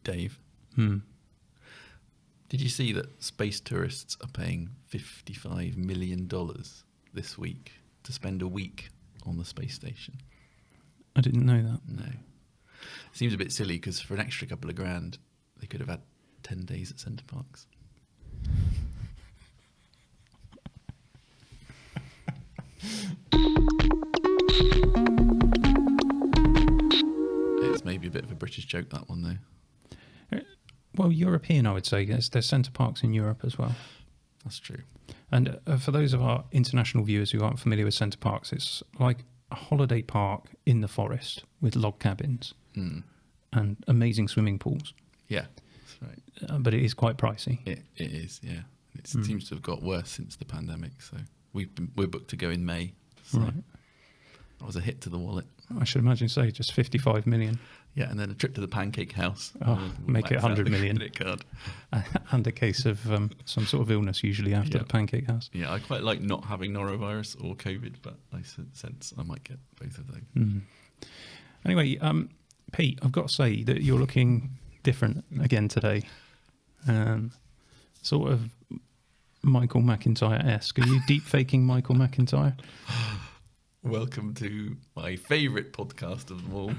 Dave. Hmm. Did you see that space tourists are paying $55 million this week to spend a week on the space station? I didn't know that. No. Seems a bit silly because for an extra couple of grand, they could have had 10 days at Centre Parks. It's maybe a bit of a British joke, that one, though. Well, European, I would say. There's Centre Parks in Europe as well. That's true. And for those of our international viewers who aren't familiar with Centre Parks, it's like a holiday park in the forest with log cabins and amazing swimming pools. Yeah, that's right. But it is quite pricey. It is, yeah. It seems to have got worse since the pandemic. So we're booked to go in May. So Right. that was a hit to the wallet. I should imagine so, just 55 million. Yeah, and then a trip to the Pancake House. Oh, make it max out 100 the million. credit card. And a case of some sort of illness usually after Yeah. the Pancake House. Yeah, I quite like not having norovirus or COVID, but I sense I might get both of those. Mm. Anyway, Pete, I've got to say that you're looking different again today. Sort of Michael McIntyre-esque. Are you deep faking Michael McIntyre? Welcome to my favourite podcast of them all.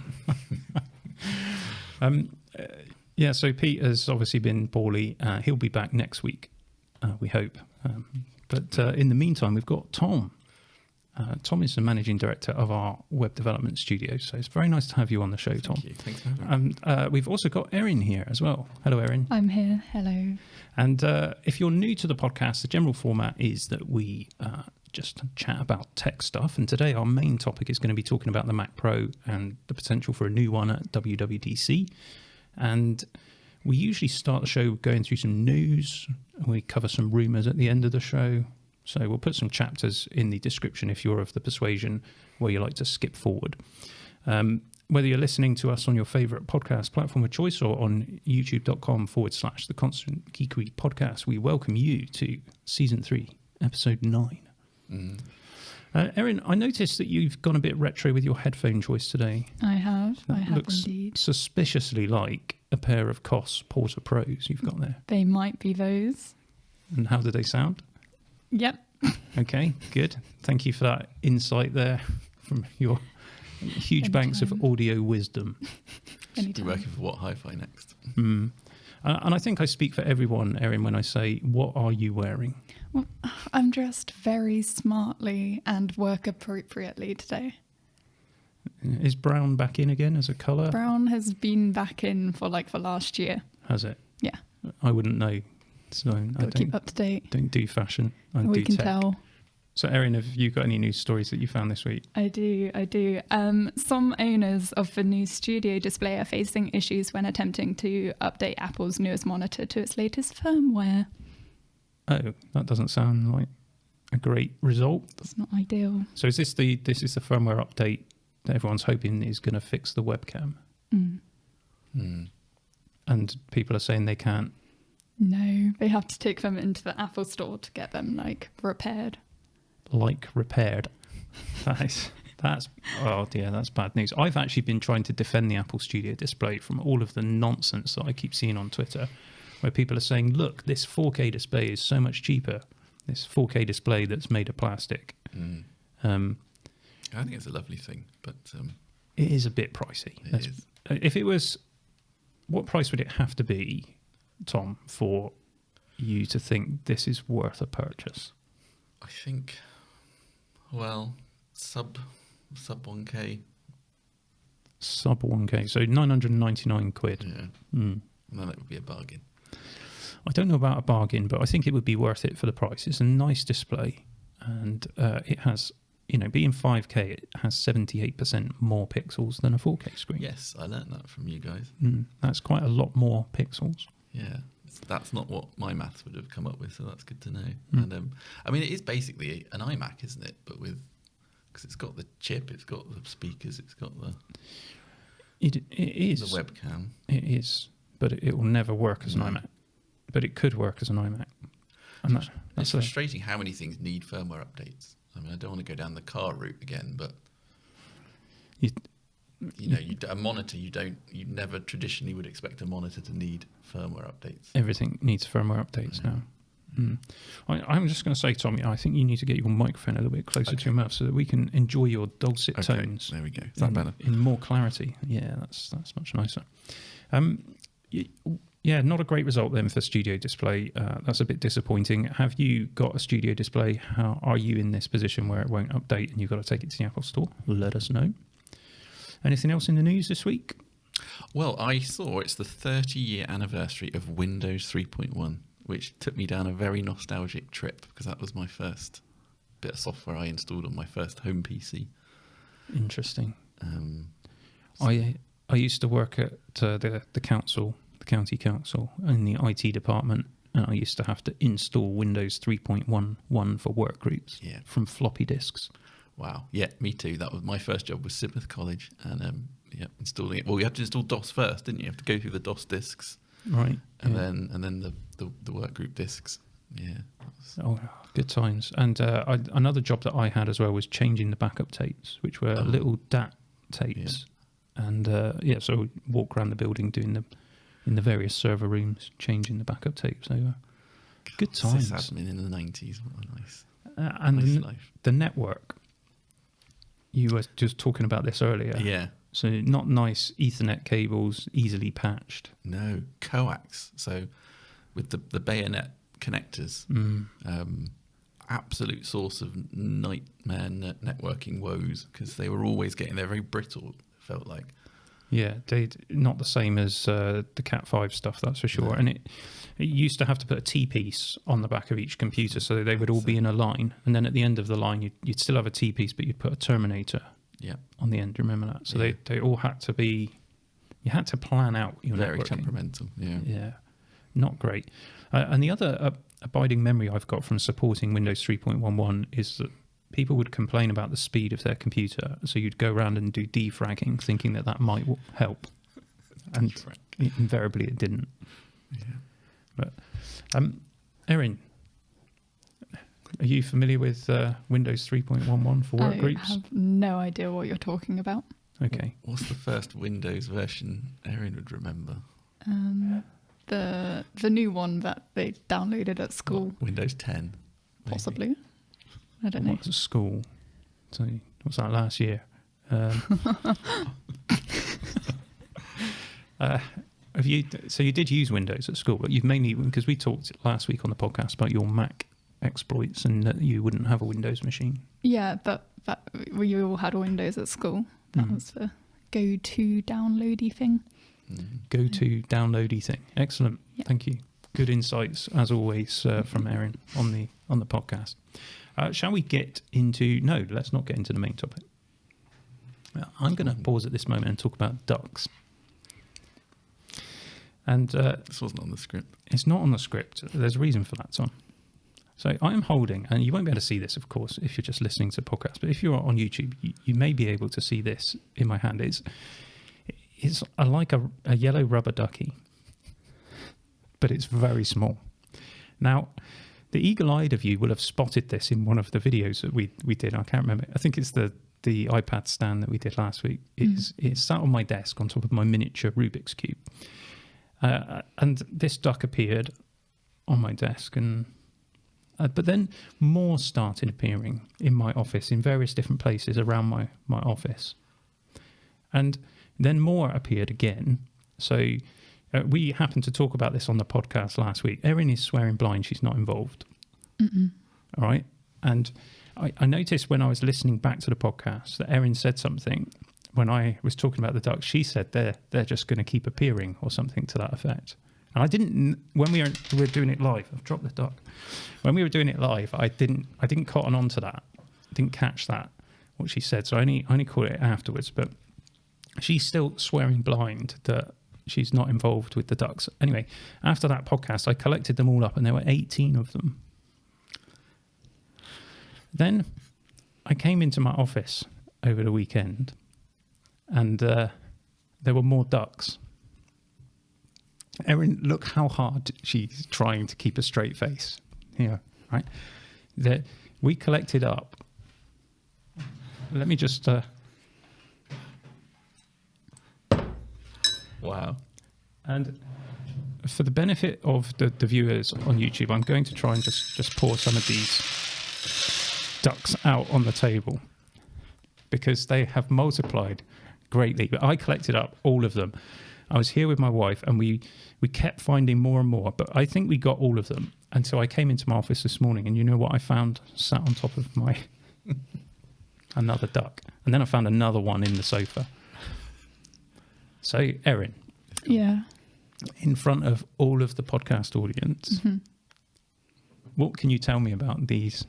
Yeah, so Pete has obviously been poorly. He'll be back next week, we hope. But in the meantime, we've got Tom. Tom is the managing director of our web development studio, so it's very nice to have you on the show, Tom. Thank you. Thanks for having me. We've also got Erin here as well. Hello, Erin. I'm here. Hello. And if you're new to the podcast, the general format is that we just chat about tech stuff. And today our main topic is going to be talking about the Mac Pro and the potential for a new one at WWDC. And we usually start the show going through some news. We cover some rumours at the end of the show. So we'll put some chapters in the description if you're of the persuasion where you like to skip forward. Whether you're listening to us on your favourite podcast platform of choice or on youtube.com/The Constant Geekery Podcast, we welcome you to Season 3, Episode 9. Erin, I noticed that you've gone a bit retro with your headphone choice today. I have Looks indeed. suspiciously like a pair of Koss Porter Pros you've got there. They might be those. And how do they sound? Yep. Okay, good. Thank you for that insight there from your huge banks of audio wisdom. Be Anytime. working for What Hi-Fi next. And I think I speak for everyone, Erin, when I say, what are you wearing? Well, I'm dressed very smartly and work appropriately today. Is brown back in again as a colour? Brown has been back in for last year. Has it? Yeah. I wouldn't know. So I Got to keep up to date. don't do fashion. I We do can tech. tell. So, Erin, have you got any news stories that you found this week? I do. Some owners of the new studio display are facing issues when attempting to update Apple's newest monitor to its latest firmware. Oh, that doesn't sound like a great result. It's not ideal. So is this is the firmware update that everyone's hoping is going to fix the webcam? And people are saying they can't. No, they have to take them into the Apple store to get them repaired. Repaired. That's oh dear, that's bad news. I've actually been trying to defend the Apple Studio display from all of the nonsense that I keep seeing on Twitter, where people are saying, look, this 4K display is so much cheaper. This 4K display that's made of plastic. I think it's a lovely thing, but It is a bit pricey. it is. If it was, what price would it have to be, Tom, for you to think this is worth a purchase? I think, well, sub 1K. Sub 1K, so 999 quid. Yeah. And then that would be a bargain. I don't know about a bargain, but I think it would be worth it for the price. It's a nice display, and it has, being 5K, it has 78% more pixels than a 4K screen. Yes, I learnt that from you guys. That's quite a lot more pixels. Yeah, that's not what my maths would have come up with, so that's good to know. And it is basically an iMac, isn't it? But because it's got the chip, it's got the speakers, it's got the It is. the webcam. It is, but it will never work as an iMac. But it could work as an iMac. And It's that's frustrating how many things need firmware updates. I mean, I don't want to go down the car route again, but a monitor, you never traditionally would expect a monitor to need firmware updates. Everything needs firmware updates now. I'm just going to say, Tommy, I think you need to get your microphone a little bit closer to your mouth so that we can enjoy your dulcet tones. There we go. Is that better? In more clarity. Yeah, that's much nicer. Yeah, not a great result then for Studio Display. That's a bit disappointing. Have you got a Studio Display? How are you in this position where it won't update and you've got to take it to the Apple Store? Let us know. Anything else in the news this week? Well, I saw it's the 30-year anniversary of Windows 3.1, which took me down a very nostalgic trip because that was my first bit of software I installed on my first home PC. Interesting. I used to work at the council, the county council, in the IT department, and I used to have to install Windows 3.11 for work groups from floppy disks. Wow. Yeah, me too. That was my first job was Sidmouth College, and installing it. Well, you had to install DOS first, didn't you? You have to go through the DOS disks, right? And then the work group disks. Yeah. Oh, good times. And another job that I had as well was changing the backup tapes, which were little DAT tapes. Yeah. And so we'd walk around the building doing in the various server rooms, changing the backup tapes over. Good times. Admin in the 90s. What a nice, and life. The network. You were just talking about this earlier. Yeah. So not nice Ethernet cables, easily patched. No, coax. So with the bayonet connectors, absolute source of nightmare networking woes because they were always they're very brittle, it felt like. Yeah, not the same as the Cat5 stuff, that's for sure. No. And it used to have to put a T-piece on the back of each computer so they would all be in a line. And then at the end of the line, you'd still have a T-piece, but you'd put a terminator on the end. Do you remember that? So they all had to be... You had to plan out your very networking. Temperamental, yeah. Not great. And the other abiding memory I've got from supporting Windows 3.11 is that people would complain about the speed of their computer, so you'd go around and do defragging, thinking that might help, and invariably it didn't. Yeah. But, Erin, are you familiar with Windows 3.11 for work groups? I have no idea what you're talking about. Okay. What's the first Windows version Erin would remember? The new one that they downloaded at school. Windows 10. Possibly. Maybe. I don't know. What's at school? So what's that last year? So you did use Windows at school, but you've mainly, because we talked last week on the podcast about your Mac exploits and that you wouldn't have a Windows machine. Yeah, but we all had Windows at school. That was the go-to downloady thing. Go-to downloady thing. Excellent. Yeah. Thank you. Good insights as always from Erin on the podcast. Shall we get into... No, let's not get into the main topic. I'm going to pause at this moment and talk about ducks. And this wasn't on the script. It's not on the script. There's a reason for that, Tom. So I am holding, and you won't be able to see this, of course, if you're just listening to the podcast, but if you're on YouTube, you may be able to see this in my hand. It's like a yellow rubber ducky, but it's very small. Now... The eagle-eyed of you will have spotted this in one of the videos that we did. I can't remember. I think it's the iPad stand that we did last week. It's sat on my desk on top of my miniature Rubik's Cube. And this duck appeared on my desk. But then more started appearing in my office, in various different places around my office. And then more appeared again. So... we happened to talk about this on the podcast last week. Erin is swearing blind. She's not involved. Mm-mm. All right. And I noticed when I was listening back to the podcast that Erin said something when I was talking about the ducks. She said they're just going to keep appearing or something to that effect. And I didn't, when we were doing it live, I've dropped the duck. When we were doing it live, I didn't cotton on to that. I didn't catch that, what she said. So I only caught it afterwards. But she's still swearing blind that she's not involved with the ducks. Anyway, after that podcast, I collected them all up and there were 18 of them. Then I came into my office over the weekend and there were more ducks. Erin, look how hard she's trying to keep a straight face here, right? We collected up. Let me just... Wow. And for the benefit of the viewers on YouTube, I'm going to try and just pour some of these ducks out on the table because they have multiplied greatly. But I collected up all of them. I was here with my wife and we kept finding more and more, but I think we got all of them until I came into my office this morning, and you know what I found sat on top of my another duck, and then I found another one in the sofa. So Erin, Yeah. in front of all of the podcast audience, what can you tell me about these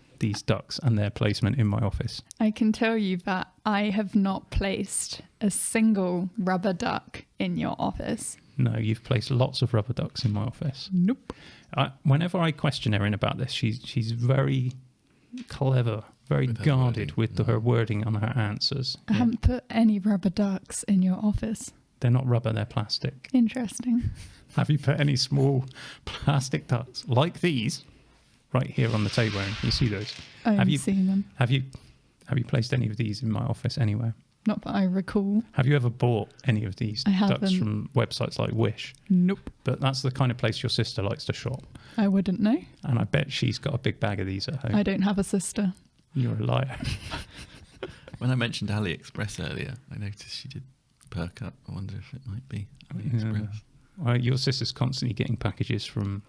ducks and their placement in my office? I can tell you that I have not placed a single rubber duck in your office. No, you've placed lots of rubber ducks in my office. Nope. Whenever I question Erin about this, she's very clever, very With her guarded wording. with her wording on her answers. I haven't put any rubber ducks in your office. They're not rubber, they're plastic. Interesting. Have you put any small plastic ducks like these right here on the table? Erin? Can you see those? I Have haven't you- seen them. Have you placed any of these in my office anywhere? Not that I recall. Have you ever bought any of these I ducks haven't. from websites like Wish? Nope. But that's the kind of place your sister likes to shop. I wouldn't know. And I bet she's got a big bag of these at home. I don't have a sister. You're a liar. When I mentioned AliExpress earlier, I noticed she did perk up. I wonder if it might be AliExpress. Well, your sister's constantly getting packages from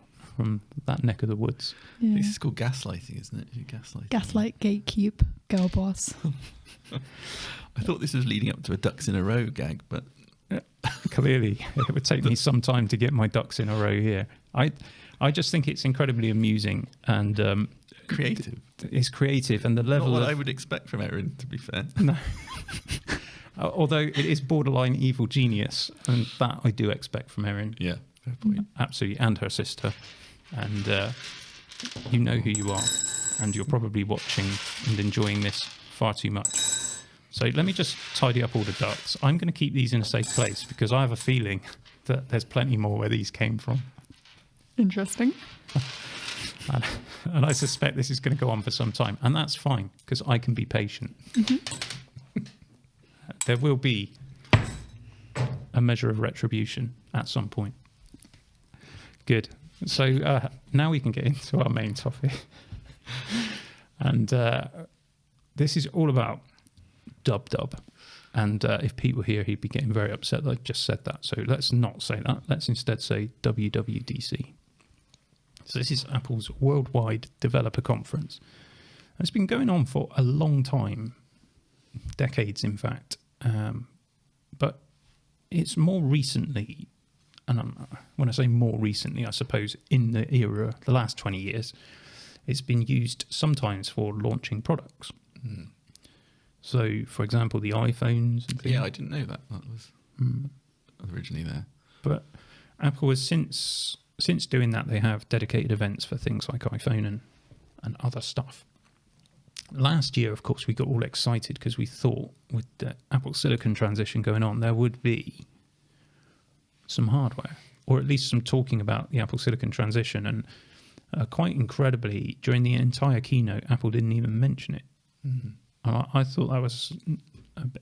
that neck of the woods. Yeah. This is called gaslighting, isn't it? You're gaslighting. Gaslight, gatekeep, girl boss. I thought this was leading up to a ducks in a row gag, but Clearly, it would take me some time to get my ducks in a row here. I just think it's incredibly amusing and creative. it's creative, and the Not level what of I would expect from Erin, to be fair. no. Although it is borderline evil genius, and that I do expect from Erin. Yeah, fair point. Absolutely, and her sister. And you know who you are, and you're probably watching and enjoying this far too much. So let me just tidy up all the ducks. I'm going to keep these in a safe place because I have a feeling that there's plenty more where these came from. Interesting. And I suspect this is going to go on for some time. And that's fine because I can be patient. There will be a measure of retribution at some point. Good. So now we can get into our main topic. And this is all about Dub. And if Pete were here, he'd be getting very upset that I just said that. So let's not say that. Let's instead say WWDC. So this is Apple's Worldwide Developer Conference. It's been going on for a long time, decades in fact. But it's more recently, and when I say more recently, I suppose in the era, the last 20 years, it's been used sometimes for launching products. Mm. So, for example, the iPhones and things. Yeah, I didn't know that. That was originally there. But Apple has since doing that, they have dedicated events for things like iPhone and other stuff. Last year, of course, we got all excited because we thought with the Apple Silicon transition going on, there would be some hardware, or at least some talking about the Apple Silicon transition. And quite incredibly, during the entire keynote, Apple didn't even mention it. Mm. I thought that was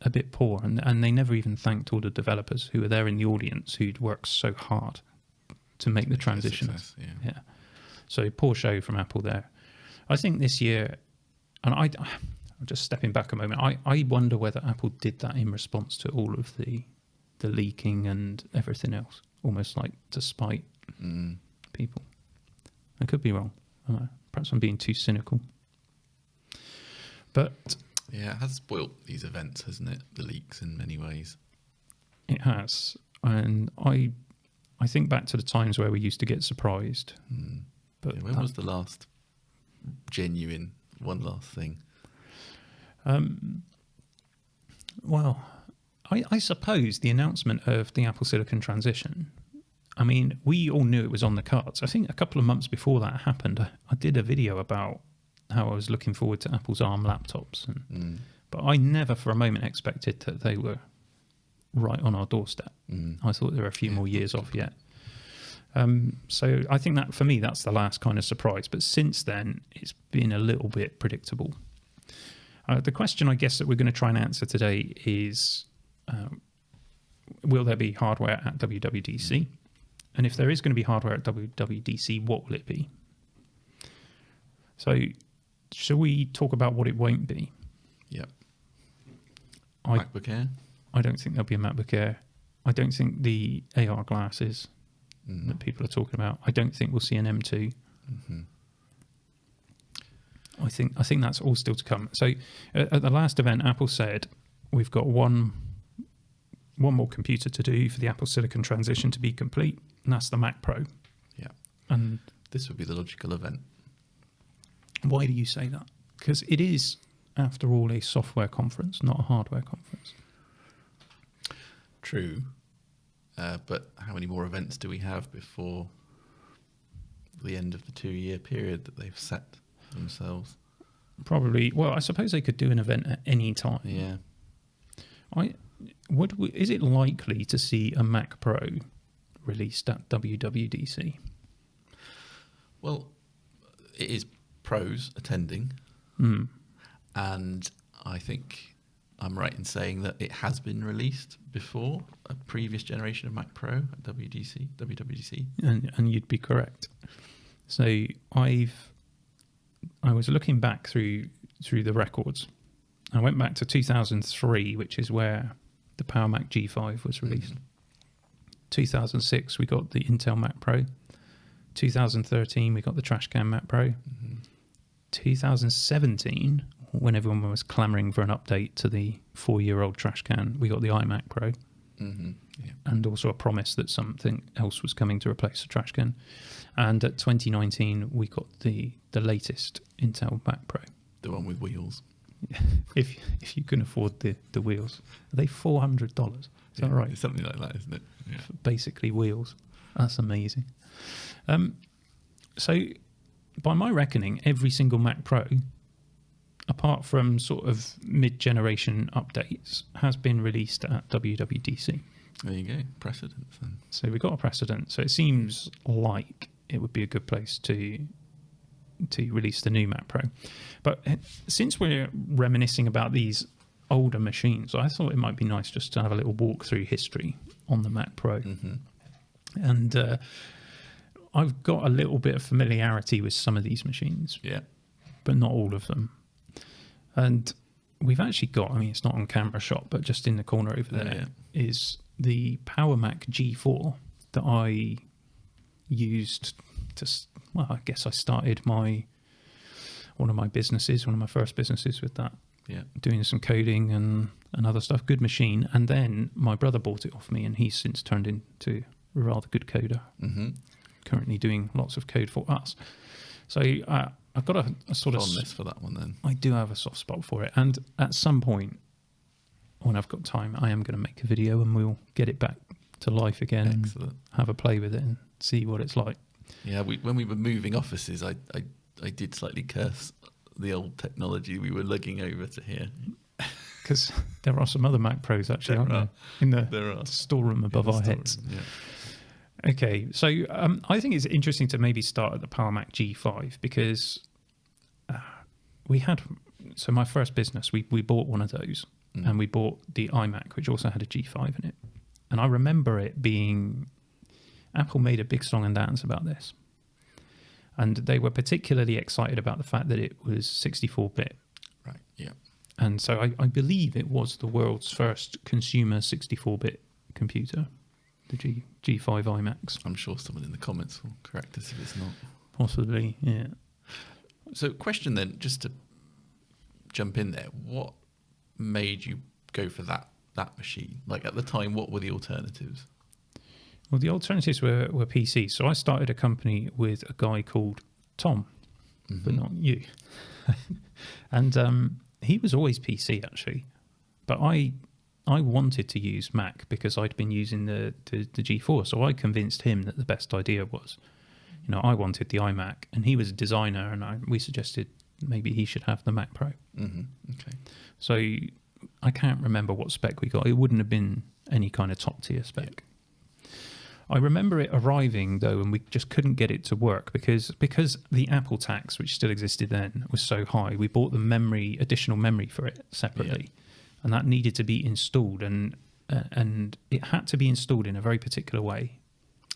a bit poor, and they never even thanked all the developers who were there in the audience who'd worked so hard to make the transition. Success, Yeah. So poor show from Apple there. I think this year, and I'm just stepping back a moment, I wonder whether Apple did that in response to all of the leaking and everything else, almost like to spite people. I could be wrong. I don't know. Perhaps I'm being too cynical. But Yeah, it has spoilt these events, hasn't it? The leaks in many ways. it has. And I think back to the times where we used to get surprised. Mm. But Yeah, when was the last genuine one last thing? Well, I suppose the announcement of the Apple Silicon transition, I mean, we all knew it was on the cards. I think a couple of months before that happened, I did a video about how I was looking forward to Apple's ARM laptops. But I never for a moment expected that they were right on our doorstep. I thought there were a few more years off yet. So I think that for me, that's the last kind of surprise. But since then, it's been a little bit predictable. The question I guess that we're going to try and answer today is will there be hardware at WWDC? And if there is going to be hardware at WWDC, what will it be? So, shall we talk about what it won't be? Yep. I- MacBook Air? I don't think there'll be a MacBook Air. I don't think the AR glasses Mm. that people are talking about. I don't think we'll see an M2. Mm-hmm. I think that's all still to come. So at the last event, Apple said we've got one more computer to do for the Apple Silicon transition to be complete, and that's the Mac Pro. Yeah. And This would be the logical event. why do you say that? Because it is, after all, a software conference, not a hardware conference. True. But how many more events do we have before the end of the 2-year period that they've set themselves? Probably. Well, I suppose they could do an event at any time. Yeah. Is it likely to see a Mac Pro released at WWDC? Well, it is pros attending, Mm. and I think I'm right in saying that it has been released before, a previous generation of Mac Pro at WWDC. And you'd be correct. So I was looking back through the records. I went back to 2003, which is where the Power Mac G5 was released. 2006, we got the Intel Mac Pro. 2013, we got the Trashcan Mac Pro. 2017, when everyone was clamoring for an update to the 4-year-old Trashcan, we got the iMac Pro. Mm-hmm. Yeah. And also a promise that something else was coming to replace the Trashcan. And at 2019, we got the latest Intel Mac Pro. The one with wheels. If you can afford the wheels. Are they $400? Is that right? It's something like that, isn't it? Yeah. For basically wheels. That's amazing. So by my reckoning, every single Mac Pro, apart from sort of mid-generation updates, has been released at WWDC. There you go. Precedence then. So we've got a precedent. So it seems like it would be a good place to release the new Mac Pro. But since we're reminiscing about these older machines, I thought it might be nice just to have a little walk through history on the Mac Pro. Mm-hmm. And I've got a little bit of familiarity with some of these machines, Yeah. but not all of them. And we've actually got, I mean, it's not on camera shot, but just in the corner over there is the Power Mac G4 that I used to, well, I guess I started one of my first businesses with that. Yeah. Doing some coding and other stuff. Good machine. And then my brother bought it off me, and he's since turned into a rather good coder. Mm-hmm. Currently doing lots of code for us. So I've got a sort of Fondness for that one then. I do have a soft spot for it. And at some point, when I've got time, I am going to make a video and we'll get it back to life again. Excellent. And have a play with it and see what it's like. Yeah, when we were moving offices, I did slightly curse the old technology we were lugging over to here. Because there are some other Mac Pros actually, There aren't are. there? In There are. the storeroom above In the our storeroom, heads. Yeah. Okay, so I think it's interesting to maybe start at the Power Mac G5 because so my first business, we bought one of those and we bought the iMac, which also had a G5 in it. And I remember it being, Apple made a big song and dance about this. And they were particularly excited about the fact that it was 64-bit. Right, yeah. And so I believe it was the world's first consumer 64-bit computer, the G5 iMacs. I'm sure someone in the comments will correct us if it's not. Possibly, yeah. So question then, just to jump in there, what made you go for that machine? Like at the time, what were the alternatives? Well, the alternatives were PCs. So I started a company with a guy called Tom, but not you. And he was always PC actually, but I wanted to use Mac because I'd been using the G4. So I convinced him that the best idea was, I wanted the iMac, and he was a designer, and we suggested maybe he should have the Mac Pro. Mm-hmm. Okay. So I can't remember what spec we got. It wouldn't have been any kind of top tier spec. I remember it arriving though, and we just couldn't get it to work because the Apple tax, which still existed then, was so high. We bought the additional memory for it separately, and that needed to be installed. And and it had to be installed in a very particular way.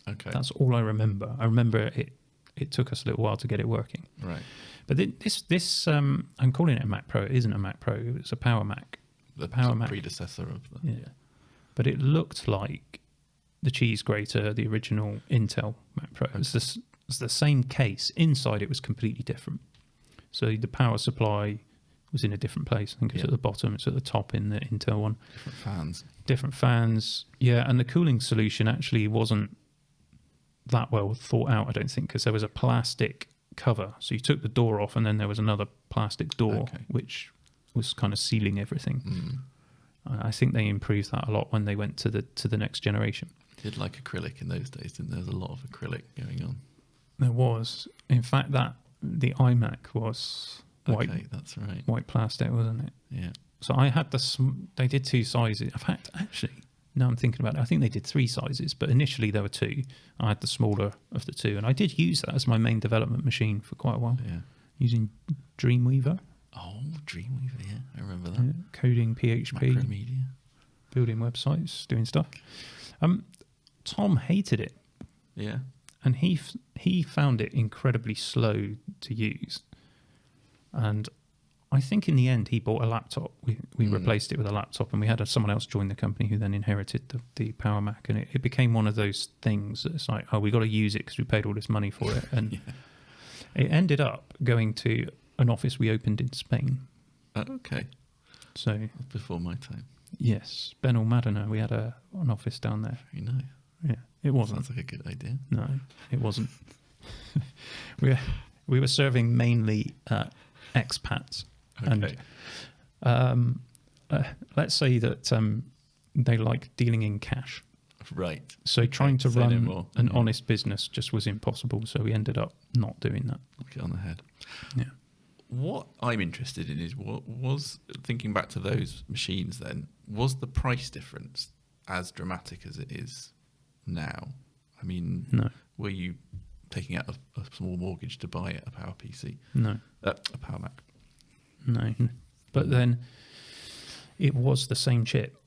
Okay. That's all I remember. I remember it took us a little while to get it working. Right. But this I'm calling it a Mac Pro. It isn't a Mac Pro. It's a Power Mac. The Power Mac. predecessor of the... Yeah. But it looked like the cheese grater, the original Intel Mac Pro. It's the same case. Inside it was completely different. So the power supply was in a different place. I think it's at the bottom. It's at the top in the Intel one. Different fans. Yeah, and the cooling solution actually wasn't that well thought out, I don't think, because there was a plastic cover. So you took the door off and then there was another plastic door, which was kind of sealing everything. I think they improved that a lot when they went to the next generation. Did like acrylic in those days, didn't there? There was a lot of acrylic going on. There was. In fact, the iMac was white. Okay, that's right. White plastic, wasn't it? Yeah. So I had they did 2 sizes. In fact, actually, now I'm thinking about it, I think they did 3 sizes, but initially there were 2. I had the smaller of the 2, and I did use that as my main development machine for quite a while. Yeah. Using Dreamweaver. Oh, Dreamweaver, yeah, I remember that. Yeah, coding PHP. Macromedia. Building websites, doing stuff. Tom hated it. Yeah. And he found it incredibly slow to use. And I think in the end he bought a laptop. We replaced it with a laptop, and we had someone else join the company who then inherited the Power Mac, and it became one of those things that's like, oh, we got to use it because we paid all this money for it. And it ended up going to an office we opened in Spain. Okay. So before my time. Yes, Ben Almadena. We had an office down there. Very nice. Yeah, it wasn't. Sounds like a good idea. No, it wasn't. we were serving mainly expats, Okay. and let's say that they like dealing in cash. Right. So trying to Say no run more. an honest business just was impossible. So we ended up not doing that. Knock it on the head. Yeah. What I'm interested in is what was, thinking back to those machines then, was the price difference as dramatic as it is now? I mean, No. were you taking out a small mortgage to buy a Power PC? No. A Power Mac? No. But then it was the same chip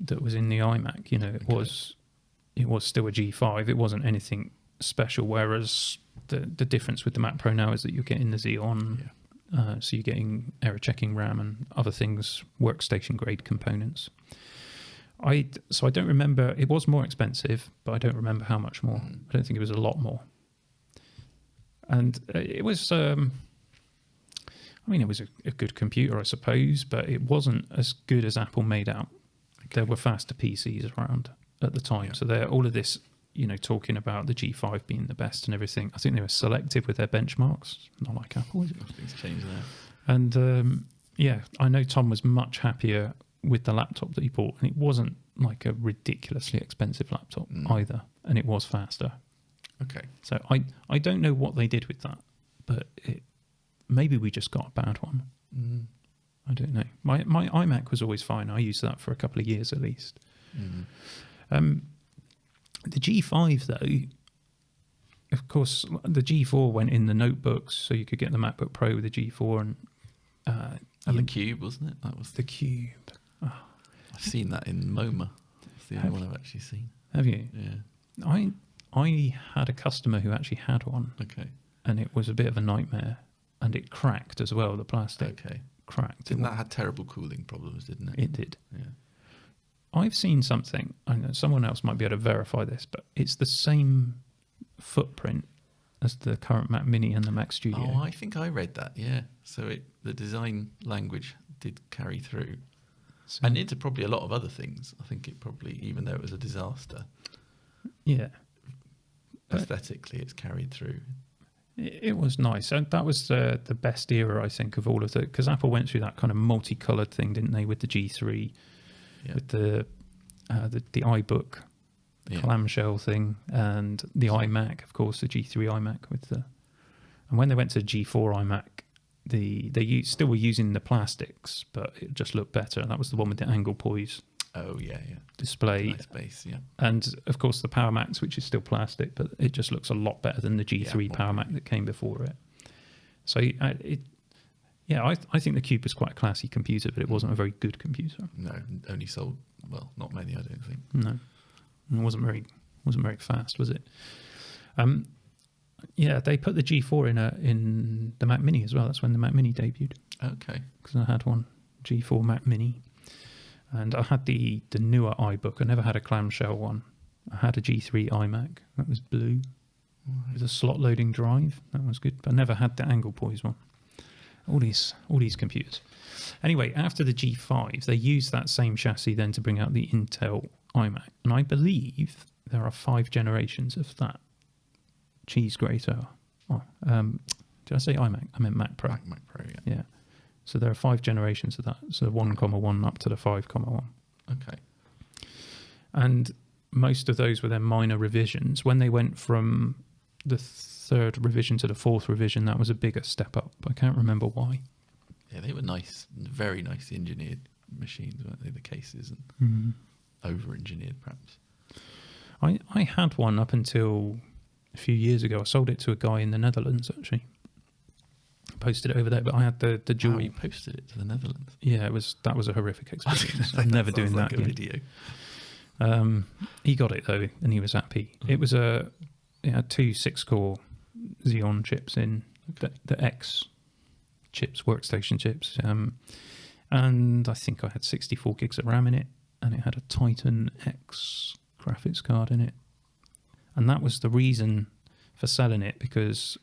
that was in the iMac. You know, it was still a G5. It wasn't anything special. Whereas the difference with the Mac Pro now is that you're getting the Xeon, so you're getting error checking RAM and other things, workstation grade components. I don't remember. It was more expensive, but I don't remember how much more. I don't think it was a lot more. And it was. I mean, it was a good computer, I suppose, but it wasn't as good as Apple made out. Okay. There were faster PCs around at the time, so they're all of this, you know, talking about the G5 being the best and everything. I think they were selective with their benchmarks, not like Apple. Things change there. And I know Tom was much happier with the laptop that he bought, and it wasn't like a ridiculously expensive laptop either, and it was faster. Okay. So I don't know what they did with that, but maybe we just got a bad one. I don't know. My iMac was always fine. I used that for a couple of years at least. The G5 though, of course, the G4 went in the notebooks, so you could get the MacBook Pro with the G4 and the Cube, wasn't it? That was the Cube. Oh. I've seen that in MoMA. It's the only one I've actually seen. Have you? Yeah. I had a customer who actually had one. Okay. And it was a bit of a nightmare, and it cracked as well. The plastic cracked. Didn't that have terrible cooling problems? Didn't it? It did. Yeah. I've seen something. I know someone else might be able to verify this, but it's the same footprint as the current Mac Mini and the Mac Studio. Oh, I think I read that. Yeah. So the design language did carry through, and into probably a lot of other things. I think it probably, even though it was a disaster, aesthetically, it's carried through. It was nice, and that was the best era, I think, of all of it, because Apple went through that kind of multicolored thing, didn't they, with the G3, with the iBook clamshell thing, and the iMac, of course, the G3 iMac with the. And when they went to G4 iMac, they still were using the plastics, but it just looked better. And that was the one with the angle poise. Oh yeah. Display. Nice base, yeah. And of course the Power Max, which is still plastic, but it just looks a lot better than the G3 Power Mac that came before it. So Yeah, I think the Cube was quite a classy computer, but it wasn't a very good computer. No, only sold, well, not many, I don't think. No, it wasn't very fast, was it? Yeah, they put the G4 in the Mac Mini as well. That's when the Mac Mini debuted. Okay. Because I had one G4 Mac Mini, and I had the newer iBook. I never had a clamshell one. I had a G3 iMac that was blue with a slot loading drive. That was good, but I never had the angle poise one. All these computers. Anyway, after the G5, they used that same chassis then to bring out the Intel iMac, and I believe there are 5 generations of that cheese grater. Did I say iMac? I meant Mac Pro. Mac Pro, yeah. Yeah. So there are 5 generations of that. So 1,1 up to the 5,1. Okay. And most of those were then minor revisions. When they went from the 3rd revision to the 4th revision, that was a bigger step up. I can't remember why. Yeah, they were nice, very nicely engineered machines, weren't they? The cases and over-engineered, perhaps. I had one up until a few years ago. I sold it to a guy in the Netherlands, actually. Posted it over there, but I had the dual. Oh, you posted it to the Netherlands? Yeah, that was a horrific experience. I'm never doing that again. Video. He got it though, and he was happy. It was it had 2 6-core Xeon chips in the X chips, workstation chips, and I think I had 64 gigs of RAM in it, and it had a Titan X graphics card in it, and that was the reason for selling it, because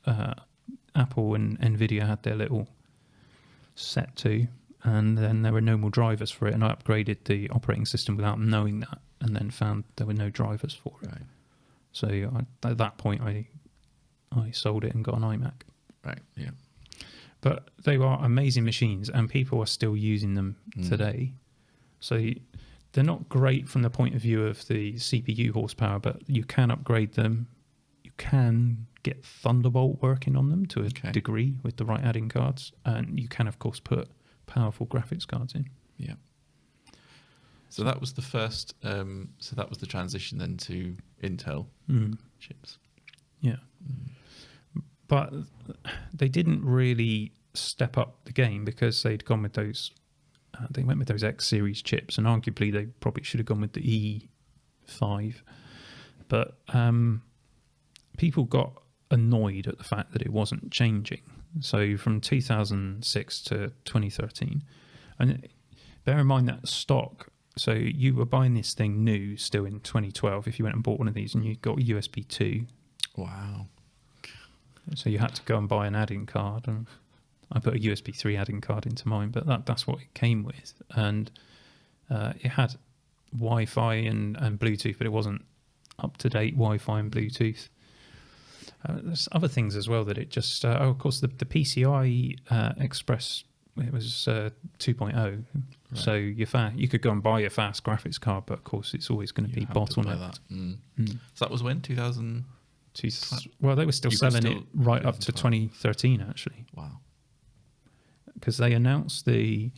Apple and Nvidia had their little set to, and then there were no more drivers for it, and I upgraded the operating system without knowing that, and then found there were no drivers for it. Right. So at that point, I sold it and got an iMac. Right, yeah. But they are amazing machines, and people are still using them today. So they're not great from the point of view of the CPU horsepower, but you can upgrade them. You can get Thunderbolt working on them to a degree with the right add-in cards, and you can, of course, put powerful graphics cards in. Yeah. So that was the first. So that was the transition then to Intel chips. Yeah. But they didn't really step up the game, because they'd gone with those. They went with those X series chips, and arguably they probably should have gone with the E5. But people got annoyed at the fact that it wasn't changing. So from 2006 to 2013, and bear in mind that stock. So you were buying this thing new still in 2012 if you went and bought one of these, and you got USB 2. Wow. So you had to go and buy an add-in card, and I put a USB 3 add-in card into mine, but that's what it came with. And it had Wi-Fi and Bluetooth, but it wasn't up-to-date Wi-Fi and Bluetooth. There's other things as well that it just... of course, the PCI Express, it was 2.0. Right. So you could go and buy a fast graphics card, but of course it's always going to be bottlenecked. So that was when? 2000? Well, they were still selling it right up to 2013, actually. Wow. Because they announced the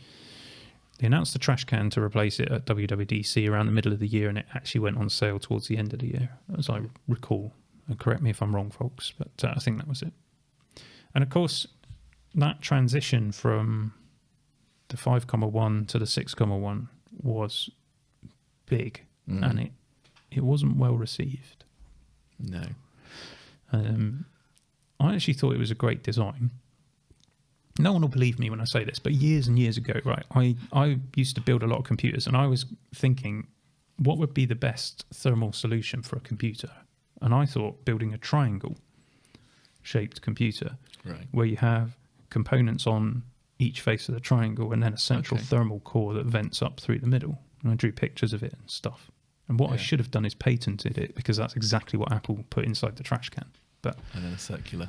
trash can to replace it at WWDC around the middle of the year, and it actually went on sale towards the end of the year, as I recall. And correct me if I'm wrong, folks, but I think that was it. And of course, that transition from the 5,1 to the 6,1 was big, and it wasn't well received. No. I actually thought it was a great design. No one will believe me when I say this, but years and years ago, right, I used to build a lot of computers, and I was thinking, what would be the best thermal solution for a computer? And I thought building a triangle-shaped computer, right, where you have components on each face of the triangle and then a central thermal core that vents up through the middle. And I drew pictures of it and stuff. And what I should have done is patented it, because that's exactly what Apple put inside the trash can. But and then a circular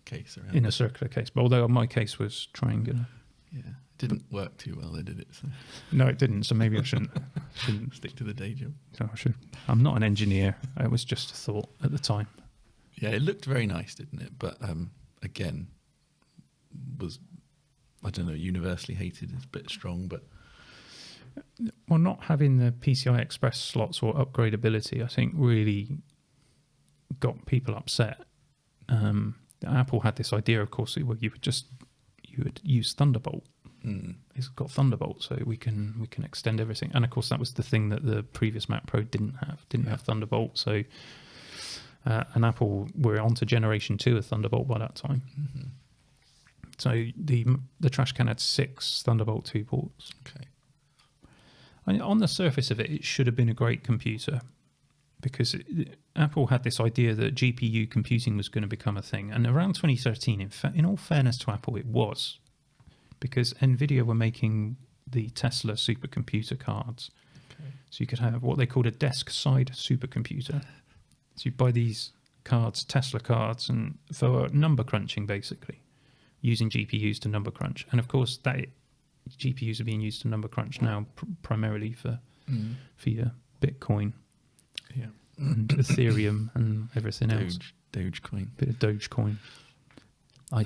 case around in a circular case. But although my case was triangular. Yeah. It didn't work too well, did it? So. No, it didn't. So maybe I shouldn't stick to the day job. So I'm not an engineer. It was just a thought at the time. Yeah, it looked very nice, didn't it? But again, was, I don't know, universally hated is a bit strong, but... Well, not having the PCI Express slots or upgradability, I think, really got people upset. Apple had this idea, of course, where you you would use Thunderbolt. Mm. It's got Thunderbolt, so we can extend everything. And of course, that was the thing that the previous Mac Pro didn't have Thunderbolt. So, and Apple were onto generation 2 of Thunderbolt by that time. Mm-hmm. So the trash can had 6 Thunderbolt 2 ports. Okay. And on the surface of it, it should have been a great computer, because Apple had this idea that GPU computing was going to become a thing. And around 2013, in all fairness to Apple, it was, because NVIDIA were making the Tesla supercomputer cards. Okay. So you could have what they called a desk-side supercomputer. So you buy these cards, Tesla cards, and for number crunching, basically, using GPUs to number crunch. And of course, GPUs are being used to number crunch now primarily for your Bitcoin, and Ethereum and everything else. Dogecoin. Bit of Dogecoin. I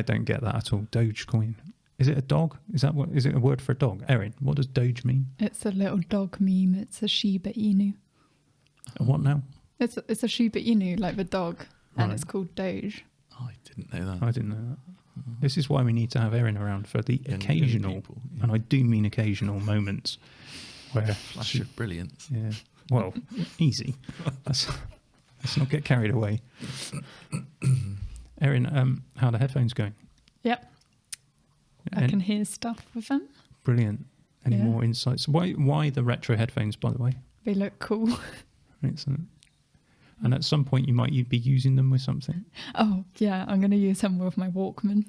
don't get that at all. Dogecoin. Is it a dog? Is it a word for a dog? Erin, what does Doge mean? It's a little dog meme. It's a Shiba Inu. And what now? It's a Shiba Inu, like the dog, and Right. it's called Doge. Oh, I didn't know that. I didn't know that. This is why we need to have Erin around for the Young occasional, people, yeah. and I do mean occasional moments where Flash of brilliance. yeah, well, easy. Let's not get carried away. Erin, how are the headphones going? Yep, I can hear stuff with them. Brilliant. Any Yeah. more insights? Why the retro headphones, by the way? They look cool. Excellent. And at some point, you'd be using them with something. Oh, yeah, I'm going to use them with my Walkman.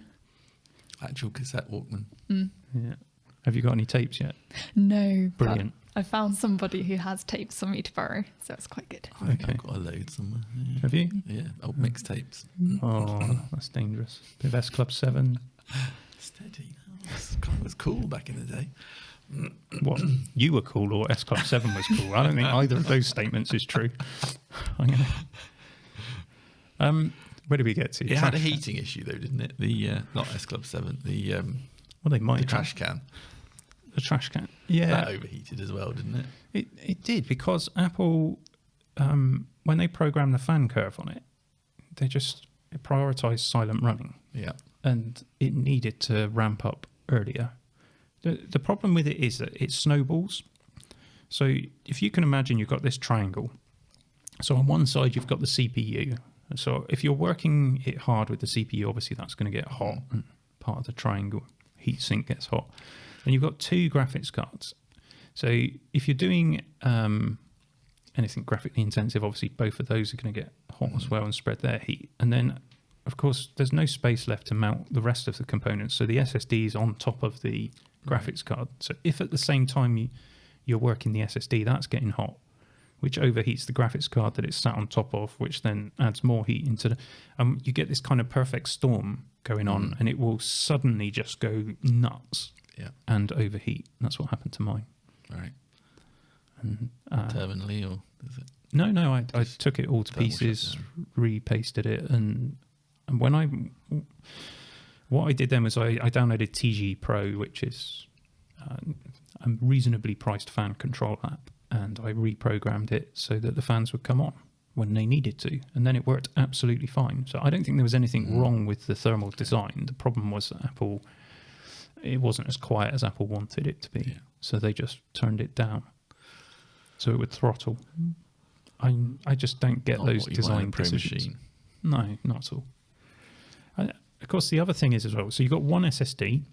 Actual cassette Walkman. Yeah. Have you got any tapes yet? No, Brilliant. but I found somebody who has tapes for me to borrow, so it's quite good. I think Okay. I've got a load somewhere. Yeah. Have you? Yeah, old mixtapes. Oh, that's dangerous. Bit of S Club 7. Steady. It was cool back in the day. What? You were cool or S Club 7 was cool? I don't think either of those statements is true. Where did we get to? It had a Trash can. heating issue though, didn't it? The not S Club 7. Well, they might The have. trash can. The trash can. Yeah. That overheated as well, didn't it? It did, because Apple, when they programmed the fan curve on it, they just prioritized silent running, Yeah. and it needed to ramp up earlier. The problem with it is that it snowballs. So if you can imagine, you've got this triangle. So on one side, you've got the CPU. So if you're working it hard with the CPU, obviously that's going to get hot, and part of the triangle heatsink gets hot. Then you've got 2 graphics cards. So if you're doing anything graphically intensive, obviously both of those are going to get hot as well and spread their heat. And then, of course, there's no space left to mount the rest of the components. So the SSD is on top of the graphics card. So if at the same time you're working the SSD, that's getting hot, which overheats the graphics card that it's sat on top of, which then adds more heat into the... you get this kind of perfect storm going on, and it will suddenly just go nuts. Yeah. And overheat. That's what happened to mine. Right. And, Terminally, or is it? no, I took it all to Thermal pieces, shutdown. repasted it, and what I did then was I downloaded TG Pro, which is a reasonably priced fan control app, and I reprogrammed it so that the fans would come on when they needed to, and then it worked absolutely fine. So I don't think there was anything wrong with the thermal design. The problem was that it wasn't as quiet as Apple wanted it to be, Yeah. so they just turned it down so it would throttle. I just don't get Not those what you want in design a pro decisions. machine. No, not at all. Of course, the other thing is as well, so you've got one SSD,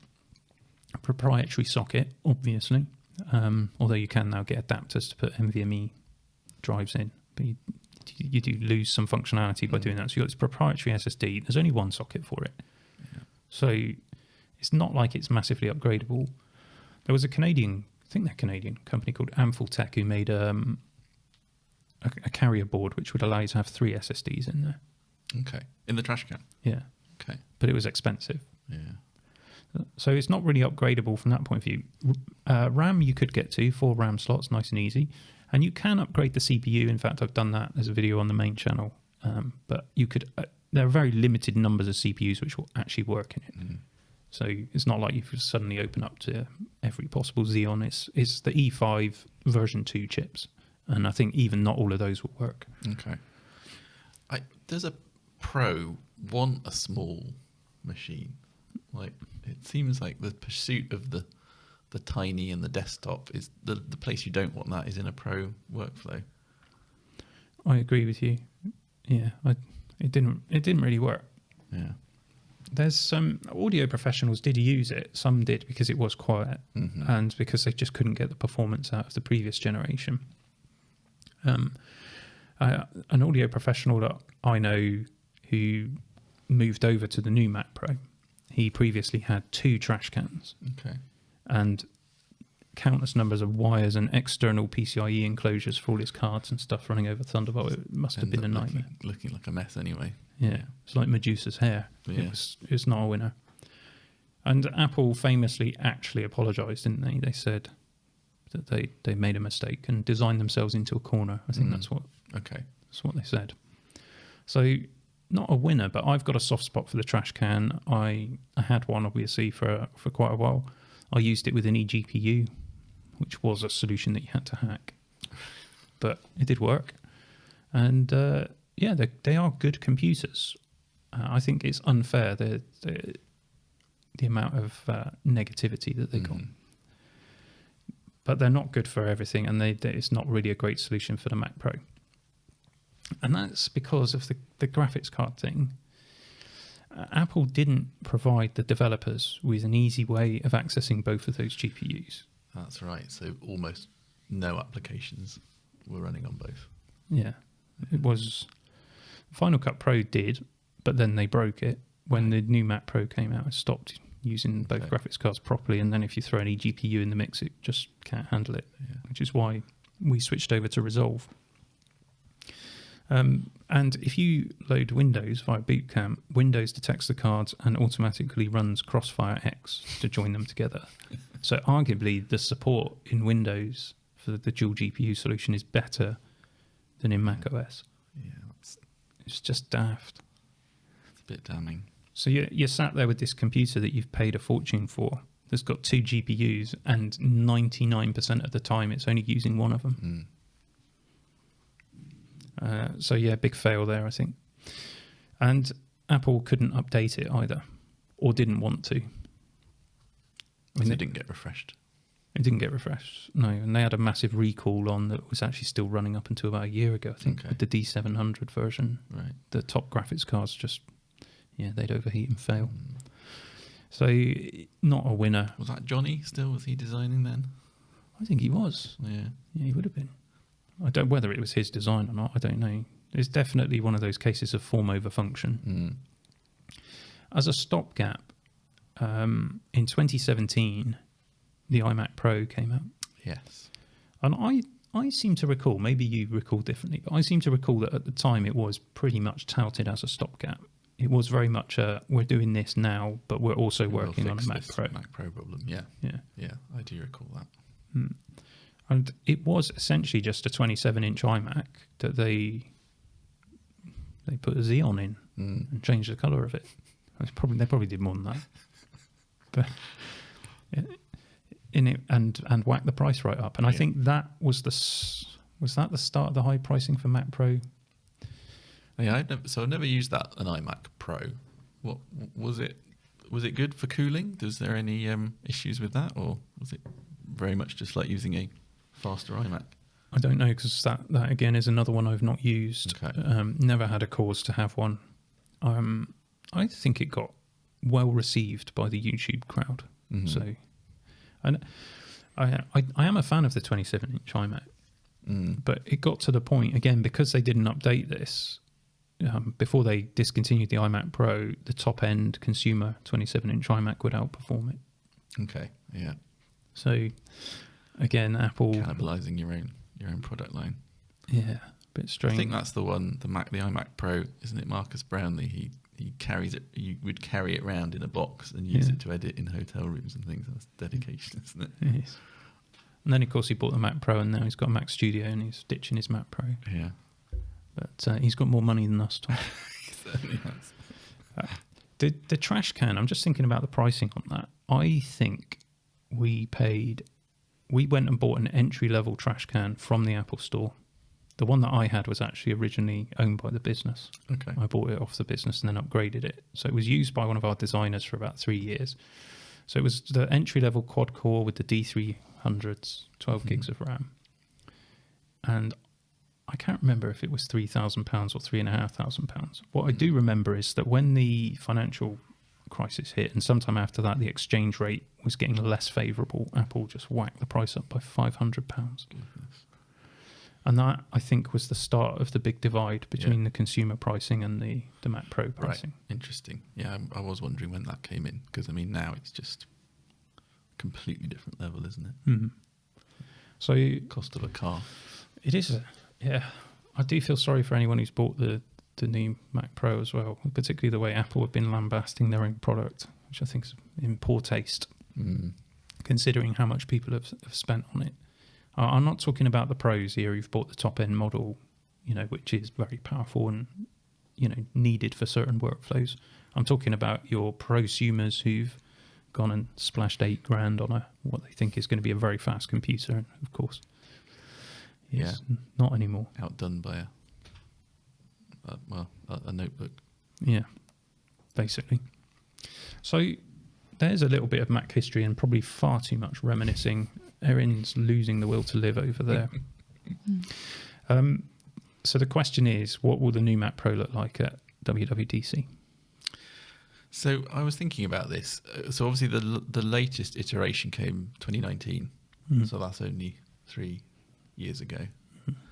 a proprietary socket, obviously, although you can now get adapters to put NVMe drives in, but you do lose some functionality by doing that. So you've got this proprietary SSD. There's only one socket for it. Yeah. So it's not like it's massively upgradable. There was a Canadian company called Amphiltech who made a carrier board which would allow you to have 3 SSDs in there. Okay. In the trash can. Yeah, Okay. but it was expensive. Yeah. So it's not really upgradable from that point of view. RAM you could get to 4 RAM slots, nice and easy, and you can upgrade the CPU. In fact, I've done that. There's a video on the main channel, but you could. There are very limited numbers of CPUs which will actually work in it. So it's not like you could suddenly open up to every possible Xeon. It's the E5 version 2 chips, and I think even not all of those will work. Okay. There's a Pro want a small machine. Like, it seems like the pursuit of the tiny and the desktop is the place you don't want that is in a pro workflow. I agree with you. Yeah, it didn't really work. Yeah. There's some audio professionals did use it. Some did because it was quiet and because they just couldn't get the performance out of the previous generation. An audio professional that I know who moved over to the new Mac Pro, he previously had 2 trash cans. Okay. And countless numbers of wires and external PCIe enclosures for all his cards and stuff running over Thunderbolt. It must have been a nightmare. Looking like a mess anyway. Yeah, it's like Medusa's hair. Yeah. It was not a winner. And Apple famously actually apologised, didn't they? They said that they made a mistake and designed themselves into a corner. I think that's what they said. So not a winner, but I've got a soft spot for the trash can. I had one obviously for quite a while. I used it with an eGPU, which was a solution that you had to hack, but it did work. And yeah, they are good computers. I think it's unfair the amount of negativity that they got. But they're not good for everything, and it's not really a great solution for the Mac Pro. And that's because of the graphics card thing. Apple didn't provide the developers with an easy way of accessing both of those GPUs. That's right. So almost no applications were running on both. Yeah, it was. Final Cut Pro did, but then they broke it when the new Mac Pro came out. It stopped using both graphics cards properly, and then if you throw any GPU in the mix, it just can't handle it, which is why we switched over to Resolve. And if you load Windows via Boot Camp, Windows detects the cards and automatically runs Crossfire X to join them together. So arguably the support in Windows for the dual GPU solution is better than in Mac OS. Yeah, it's just daft. It's a bit damning. So you're sat there with this computer that you've paid a fortune for that's got 2 GPUs, and 99% of the time it's only using one of them. So yeah, big fail there, I think. And Apple couldn't update it either, or didn't want to. I mean, it didn't get refreshed. It didn't get refreshed, no. And they had a massive recall on that was actually still running up until about a year ago, I think, with the D700 version. Right. The top graphics cards just, they'd overheat and fail. So not a winner. Was that Johnny still? Was he designing then? I think he was. Yeah. Yeah, he would have been. I don't whether it was his design or not. I don't know. It's definitely one of those cases of form over function. As a stopgap, in 2017, the iMac Pro came out. Yes. And I seem to recall, maybe you recall differently, but I seem to recall that at the time it was pretty much touted as a stopgap. It was very much we're doing this now, but we're also working on a Mac Pro. Mac Pro problem. Yeah. I do recall that. And it was essentially just a 27-inch iMac that they put a Xeon in and changed the colour of it. They probably did more than that, but in it and whacked the price right up. And I think that was the start of the high pricing for Mac Pro. Yeah, I've never used an iMac Pro. What was it? Was it good for cooling? Was there any issues with that, or was it very much just like using a faster iMac? I don't know, because that again is another one I've not used. Okay. Never had a cause to have one. I think it got well received by the YouTube crowd. So, and I am a fan of the 27-inch iMac, but it got to the point again because they didn't update this before they discontinued the iMac Pro. The top end consumer 27-inch iMac would outperform it. Okay. Yeah. So again, Apple cannibalizing your own product line. Yeah, a bit strange. I think that's the one. The iMac Pro, isn't it? Marcus Brownlee. He carries it. You would carry it around in a box and use it to edit in hotel rooms and things. That's dedication, isn't it? It is. And then of course he bought the Mac Pro, and now he's got a Mac Studio, and he's ditching his Mac Pro. Yeah. But he's got more money than us, Tom. He certainly has. The trash can. I'm just thinking about the pricing on that. I think we went and bought an entry-level trash can from the Apple Store. The one that I had was actually originally owned by the business. Okay. I bought it off the business and then upgraded it. So it was used by one of our designers for about 3 years. So it was the entry-level quad core with the D300s, 12 gigs of RAM. And I can't remember if it was £3,000 or £3,500. What I do remember is that when the financial crisis hit, and sometime after that the exchange rate was getting less favourable, Apple just whacked the price up by £500. And that, I think, was the start of the big divide between the consumer pricing and the Mac Pro pricing. Right. Interesting. Yeah, I was wondering when that came in, because, I mean, now it's just completely different level, isn't it? Mm-hmm. So Cost of a car. it is, I do feel sorry for anyone who's bought the new Mac Pro as well, particularly the way Apple have been lambasting their own product, which I think is in poor taste, considering how much people have spent on it. I'm not talking about the pros here who've bought the top end model, which is very powerful and, needed for certain workflows. I'm talking about your prosumers who've gone and splashed $8,000 on what they think is going to be a very fast computer. And of course, it's not anymore. Outdone by a notebook. Yeah, basically. So there's a little bit of Mac history and probably far too much reminiscing. Erin's losing the will to live over there. So the question is, what will the new Mac Pro look like at WWDC? So I was thinking about this. So obviously the latest iteration came 2019. So that's only 3 years ago.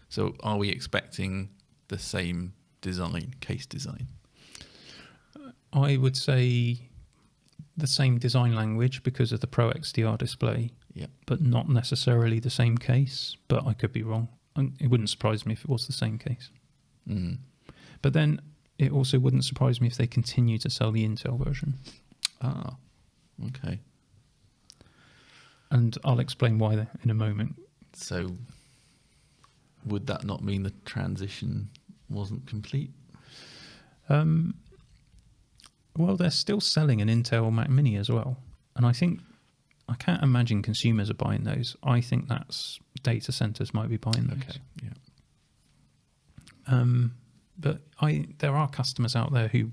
So are we expecting the same design, case design? I would say the same design language because of the Pro XDR display. Yeah. But not necessarily the same case, but I could be wrong. And it wouldn't surprise me if it was the same case. But then it also wouldn't surprise me if they continue to sell the Intel version. Ah, okay. And I'll explain why in a moment. So would that not mean the transition wasn't complete? Well, they're still selling an Intel Mac Mini as well. And I can't imagine consumers are buying those. I think that's data centers might be buying those. Okay, yeah. But there are customers out there who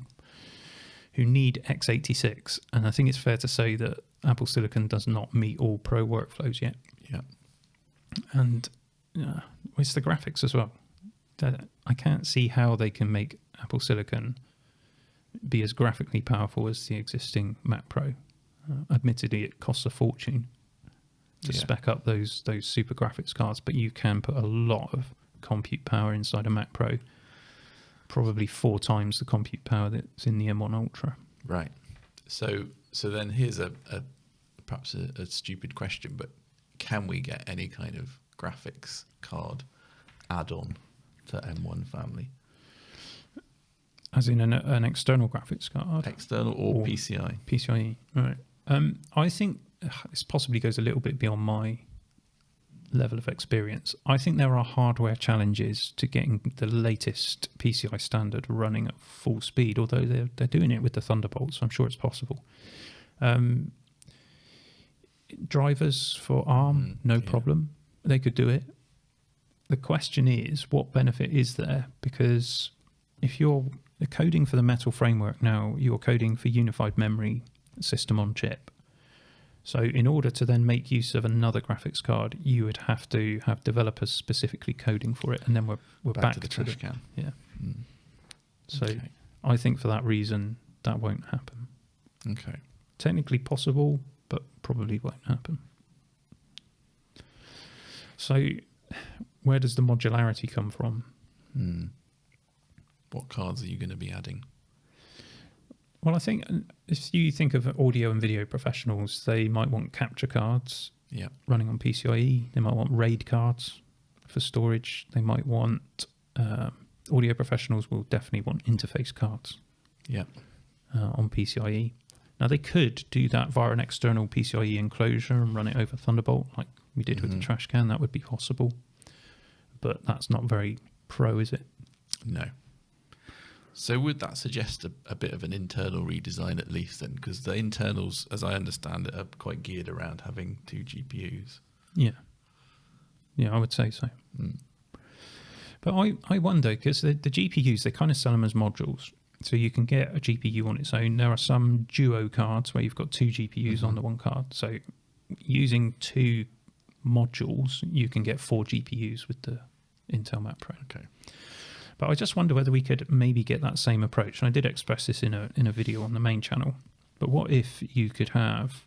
need x86, and I think it's fair to say that Apple Silicon does not meet all Pro workflows yet. Yeah. And it's the graphics as well. I can't see how they can make Apple Silicon be as graphically powerful as the existing Mac Pro. Admittedly, it costs a fortune to spec up those super graphics cards, but you can put a lot of compute power inside a Mac Pro, probably 4 times the compute power that's in the M1 Ultra. Right. So then here's perhaps a stupid question, but can we get any kind of graphics card add-on to M1 family? As in an external graphics card? External or PCI? PCIe, right. I think this possibly goes a little bit beyond my level of experience. I think there are hardware challenges to getting the latest PCI standard running at full speed, although they're doing it with the Thunderbolt, so I'm sure it's possible. Drivers for ARM, no problem. They could do it. The question is, what benefit is there? Because if you're coding for the Metal framework now, you're coding for unified memory system on chip. So in order to then make use of another graphics card, you would have to have developers specifically coding for it, and then we're back to the trash can. Yeah. So I think for that reason, that won't happen. Okay. Technically possible, but probably won't happen. So where does the modularity come from? What cards are you going to be adding? Well, I think if you think of audio and video professionals, they might want capture cards running on PCIe. They might want RAID cards for storage. They might want audio professionals will definitely want interface cards on PCIe. Now, they could do that via an external PCIe enclosure and run it over Thunderbolt like we did with the trash can. That would be possible. But that's not very pro, is it? No. So would that suggest a bit of an internal redesign at least then? Because the internals, as I understand it, are quite geared around having 2 GPUs. Yeah. Yeah, I would say so. But I wonder, because the GPUs, they kind of sell them as modules. So you can get a GPU on its own. There are some duo cards where you've got two GPUs on the one card. So using two modules, you can get 4 GPUs with the Intel Mac Pro. Okay. But I just wonder whether we could maybe get that same approach. And I did express this in a video on the main channel. But what if you could have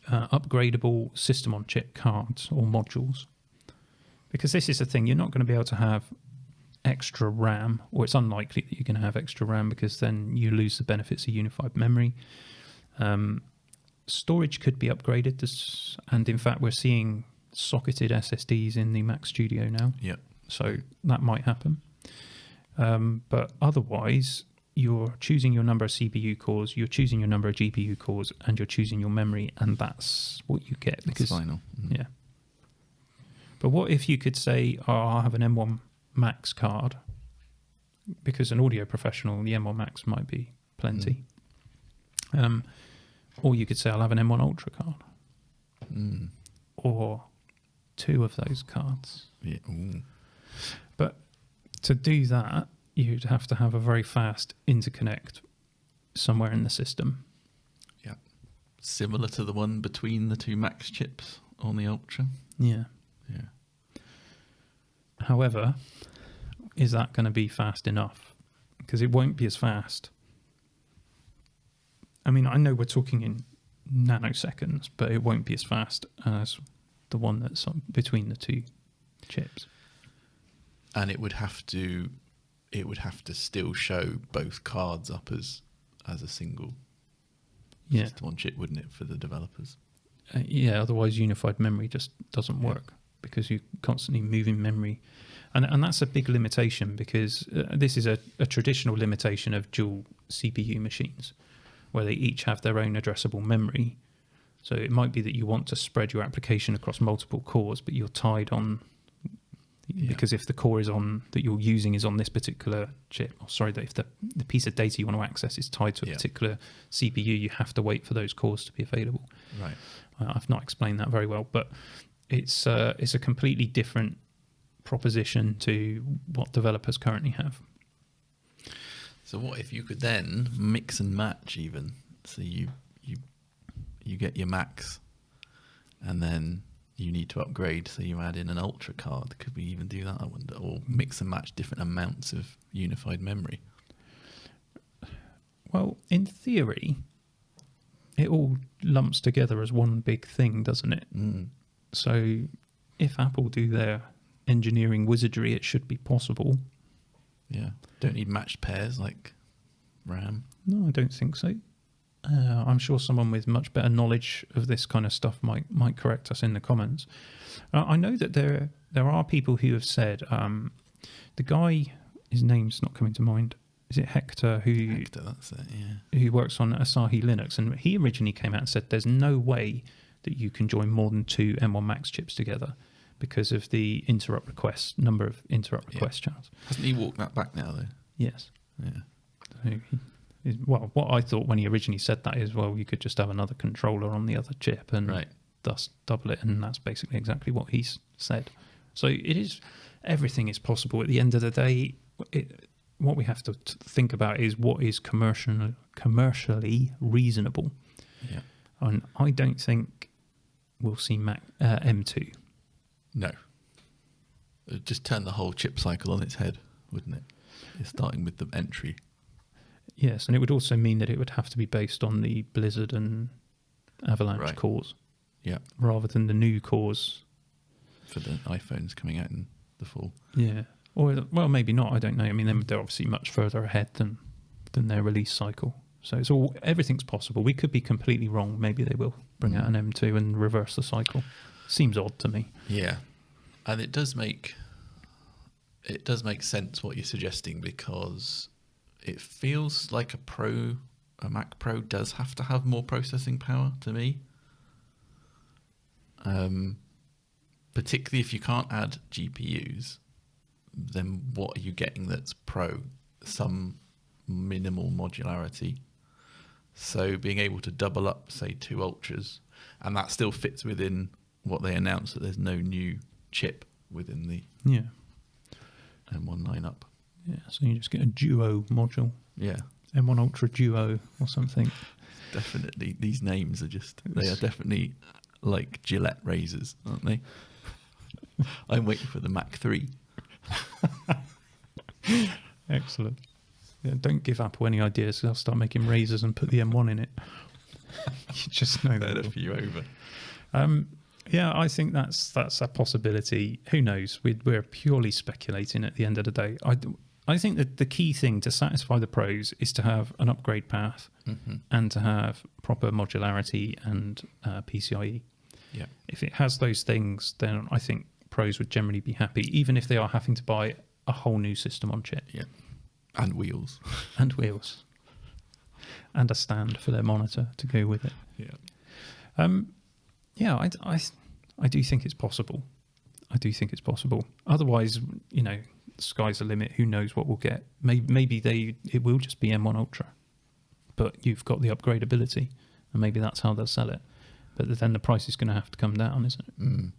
upgradable system-on-chip cards or modules? Because this is the thing, you're not going to be able to have extra RAM, or it's unlikely that you're going to have extra RAM because then you lose the benefits of unified memory. Storage could be upgraded, and in fact we're seeing socketed SSDs in the Mac Studio now. Yep. So that might happen. But otherwise, you're choosing your number of CPU cores, you're choosing your number of GPU cores, and you're choosing your memory, and that's what you get. That's final. Mm. Yeah. But what if you could say, oh, I'll have an M1 Max card, because an audio professional, the M1 Max might be plenty. Or you could say, I'll have an M1 Ultra card. Or 2 of those cards. Yeah. Ooh. But to do that, you'd have to have a very fast interconnect somewhere in the system. Yeah. Similar to the one between the 2 Max chips on the Ultra. Yeah. Yeah. However, is that going to be fast enough? Because it won't be as fast. I mean, I know we're talking in nanoseconds, but it won't be as fast as the one that's between the 2 chips. And it would have to still show both cards up as a single system on chip, wouldn't it, for the developers? Yeah, otherwise unified memory just doesn't work because you're constantly moving memory. And that's a big limitation, because this is a traditional limitation of dual CPU machines, where they each have their own addressable memory. So it might be that you want to spread your application across multiple cores, but you're tied on, because if the core is on that you're using is on this particular chip, or sorry, that if the piece of data you want to access is tied to a particular CPU, you have to wait for those cores to be available. Right. I've not explained that very well, but it's a completely different proposition to what developers currently have. So what if you could then mix and match even? So you get your Max, and then you need to upgrade, so you add in an Ultra card. Could we even do that, I wonder? Or mix and match different amounts of unified memory? Well, in theory, it all lumps together as one big thing, doesn't it? So if Apple do their engineering wizardry, it should be possible. Yeah. Don't need matched pairs like RAM. No, I don't think so. I'm sure someone with much better knowledge of this kind of stuff might correct us in the comments. I know that there are people who have said, the guy, his name's not coming to mind. Is it Hector? Hector, that's it, yeah. Who works on Asahi Linux, and he originally came out and said there's no way that you can join more than 2 M1 Max chips together because of the number of interrupt request channels. Hasn't he walked that back now, though? Yes. Yeah. So well, what I thought when he originally said that is, well, you could just have another controller on the other chip and thus double it, and that's basically exactly what he's said. So everything is possible. At the end of the day, what we have to think about is what is commercially reasonable. Yeah. And I don't think we'll see M2. No. It'd just turn the whole chip cycle on its head, wouldn't it? It's starting with the entry. Yes, and it would also mean that it would have to be based on the Blizzard and Avalanche cores. Yeah. Rather than the new cores. For the iPhones coming out in the fall. Yeah. Or, well, maybe not, I don't know. I mean, they're obviously much further ahead than their release cycle. So everything's possible. We could be completely wrong. Maybe they will bring out an M2 and reverse the cycle. Seems odd to me. Yeah. And it does make sense what you're suggesting, because it feels like a Mac Pro does have to have more processing power to me. Particularly if you can't add GPUs, then what are you getting that's Pro? Some minimal modularity. So being able to double up, say, 2 Ultras, and that still fits within what they announced, that there's no new chip within the... Yeah. M1 lineup. Yeah, so you just get a Duo module, Yeah, M1 Ultra Duo or something. definitely. These names are they are definitely like Gillette razors, aren't they? I'm waiting for the Mac 3. Excellent. Yeah, don't give Apple any ideas. They'll start making razors and put the M1 in it. You just know They're that. a few over. Yeah, I think that's a possibility. Who knows? We're purely speculating at the end of the day. I think that the key thing to satisfy the pros is to have an upgrade path and to have proper modularity and PCIe. Yeah. If it has those things, then I think pros would generally be happy, even if they are having to buy a whole new system on chip. Yeah. And wheels. And wheels. And a stand for their monitor to go with it. Yeah. Yeah, I do think it's possible. I do think it's possible. Otherwise, the sky's the limit. Who knows what we'll get? Maybe it will just be M1 Ultra, but you've got the upgradability, and maybe that's how they'll sell it. But then the price is going to have to come down, isn't it? Mm.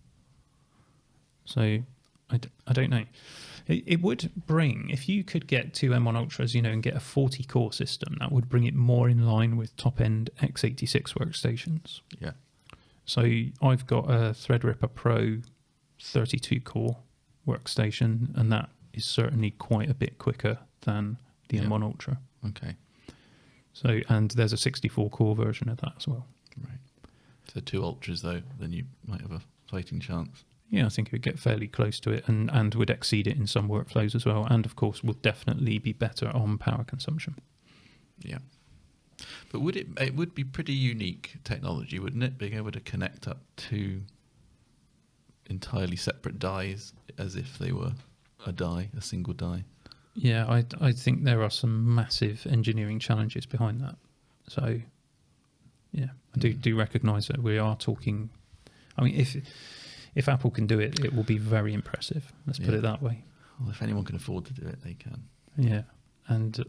So I don't know. It would bring, if you could get two M1 Ultras, and get a 40-core system, that would bring it more in line with top-end x86 workstations. Yeah. So I've got a Threadripper Pro 32-core workstation, and that is certainly quite a bit quicker than the M1 Ultra. Okay. So, and there's a 64-core version of that as well. Right. So 2 Ultras, though, then you might have a fighting chance. Yeah, I think it would get fairly close to it and would exceed it in some workflows as well. And, of course, would definitely be better on power consumption. Yeah. But it would be pretty unique technology, wouldn't it? Being able to connect up to entirely separate dies as if they were a single die. Yeah, I think there are some massive engineering challenges behind that. So, yeah, I do recognise that we are talking. I mean, if Apple can do it, it will be very impressive. Let's put it that way. Well, if anyone can afford to do it, they can. Yeah, and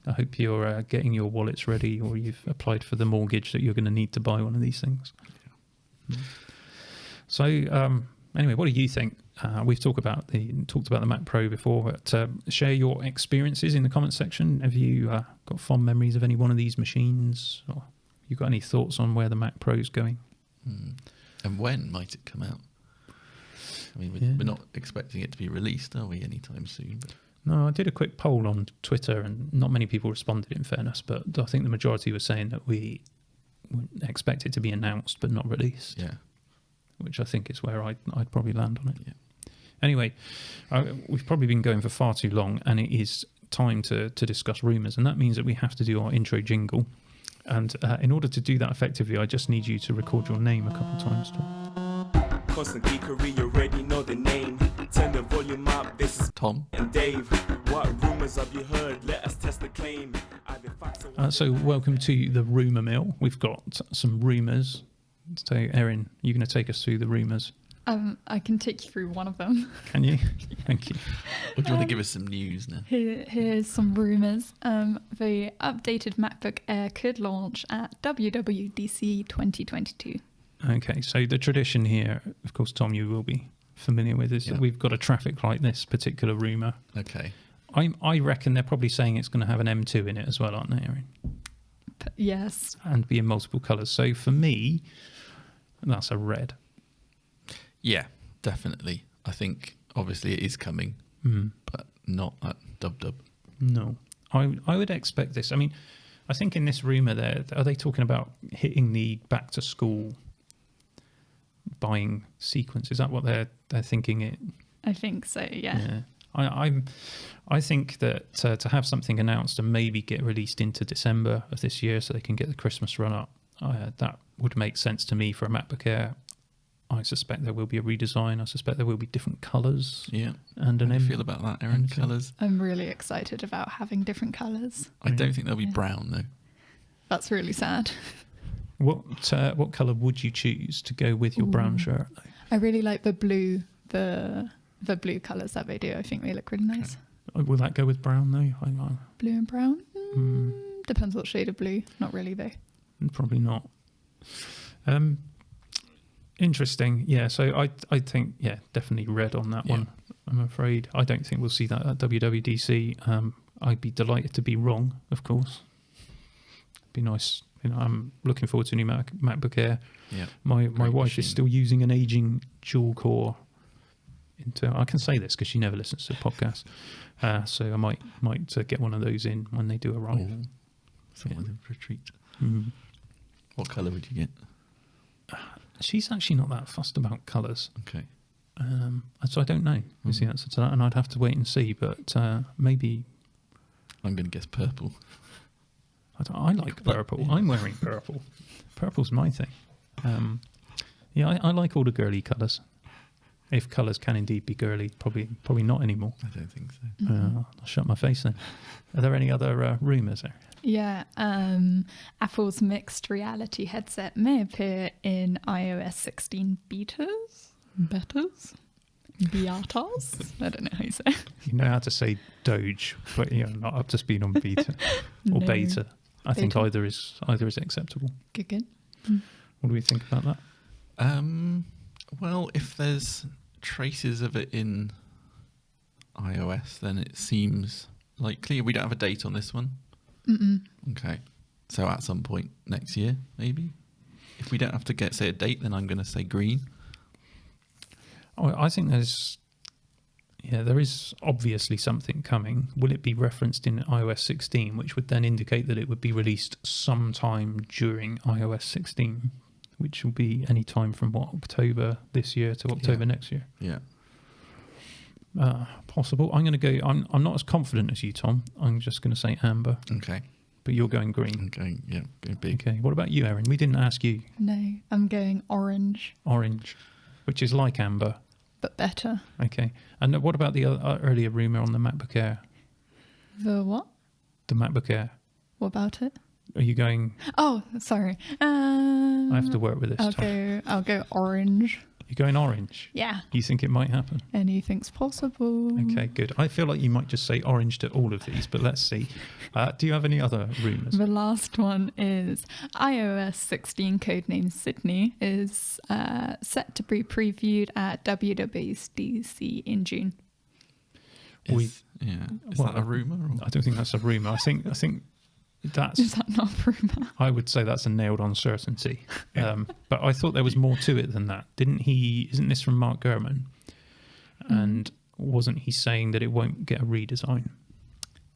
I hope you're getting your wallets ready, or you've applied for the mortgage that you're going to need to buy one of these things. Yeah. So anyway, what do you think? We've talked about the Mac Pro before, but share your experiences in the comments section. Have you got fond memories of any one of these machines, or you got any thoughts on where the Mac Pro is going? And when might it come out? I mean, we're not expecting it to be released, are we, anytime soon? But no, I did a quick poll on Twitter, and not many people responded, in fairness, but I think the majority were saying that we expect it to be announced but not released. Yeah. Which I think is where I'd probably land on it. Yeah. Anyway, we've probably been going for far too long, and it is time to discuss rumours, and that means that we have to do our intro jingle. And in order to do that effectively, I just need you to record your name a couple of times, Tom. Constant geekery, you already know the name. Turn the volume up, this is Tom. and Dave. What rumours have you heard? Let us test the claim. So welcome to the Rumour Mill. We've got some rumours. So Erin, you're going to take us through the rumours. I can take you through one of them. Can you? Thank you. Or do you want to give us some news now? Here's some rumours. The updated MacBook Air could launch at WWDC 2022. Okay, so the tradition here, of course, Tom, you will be familiar with, is that we've got a traffic light this particular rumour. Okay. I reckon they're probably saying it's going to have an M2 in it as well, aren't they, Erin? Yes. And be in multiple colours. So for me, that's a red. Yeah, definitely. I think obviously it is coming, but not at dub. No. I would expect this. I mean, I think in this rumour there, are they talking about hitting the back to school buying sequence? Is that what they're thinking it? I think so, yeah. I think that to have something announced and maybe get released into December of this year so they can get the Christmas run up, that would make sense to me for a MacBook Air. I suspect there will be a redesign. I suspect there will be different colours. Yeah. And How do you feel about that, Erin? Colours? I'm really excited about having different colours. I don't think they'll be brown, though. That's really sad. What colour would you choose to go with your brown shirt? I really like the blue, the blue colours that they do. I think they look really nice. Will that go with brown though? Blue and brown? Depends what shade of blue. Not really though. Probably not. Interesting. Yeah, so I think, definitely red on that one. I'm afraid. I don't think we'll see that at WWDC. I'd be delighted to be wrong, of course. It'd be nice. I'm looking forward to a new MacBook Air. Yeah. My Great wife machine. is still using an aging dual core Intel. I can say this because she never listens to the podcast. So I might get one of those in when they do arrive. Oh, someone's in for a treat. Mm. What colour would you get? She's actually not that fussed about colours. Okay. So I don't know is the answer to that, and I'd have to wait and see, but maybe... I'm going to guess purple. I like purple. I'm wearing purple. Purple's my thing. I like all the girly colours. If colours can indeed be girly, probably not anymore. I don't think so. I'll shut my face then. Are there any other rumours there? Yeah, Apple's mixed reality headset may appear in iOS 16 betas? Beatas? I don't know how you say it. You know how to say Doge, but you're not up to speed on beta or No. beta. I think Beta. either is acceptable. Good. What do we think about that? Well, if there's traces of it in iOS, then it seems likely. We don't have a date on this one. Mm-mm. Okay. So at some point next year, maybe. If we don't have to say a date, then I'm going to say green. Oh, I think there is obviously something coming. Will it be referenced in iOS 16, which would then indicate that it would be released sometime during iOS 16, which will be any time from October this year to October next year? Yeah. Possible. I'm going to go. I'm not as confident as you, Tom. I'm just going to say amber, Okay. but you're going green. Okay. Yeah. Go big. Okay. What about you, Erin? We didn't ask you. No, I'm going orange, Orange, which is like amber. but better. Okay. And what about the earlier rumor on the MacBook Air? The what? The MacBook Air. What about it? Are you going? Oh, sorry. I have to work with this. Tom. I'll go orange. You're going orange. Yeah. You think it might happen? Anything's possible. Okay, good. I feel like you might just say orange to all of these, but let's see. Do you have any other rumours? The last one is iOS 16 codename Sydney is set to be previewed at WWDC in June. Is well, that a rumour? Or? I don't think that's a rumour. I think Is that's. that not a rumour? I would say that's a nailed-on certainty. But I thought there was more to it than that. Isn't this from Mark Gurman? And wasn't he saying that it won't get a redesign?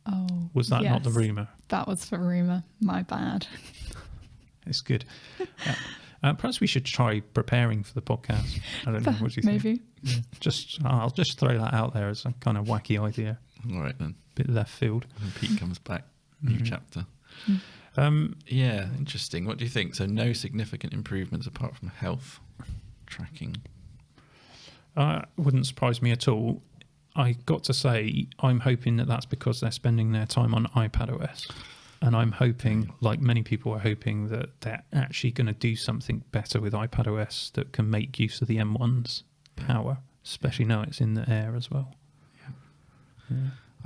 Oh, Was that not the yes. rumour? That was the rumour. My bad. It's good. Perhaps we should try preparing for the podcast. I don't know. What do you think? Maybe. Yeah. I'll just throw that out there as a kind of wacky idea. All right then. Bit left field. When Pete comes back. New chapter. Yeah, interesting. What do you think? So no significant improvements apart from health tracking. Wouldn't surprise me at all. I got to say, I'm hoping that that's because they're spending their time on iPadOS. And I'm hoping, like many people are hoping, that they're actually going to do something better with iPadOS that can make use of the M1's power, especially now it's in the Air as well.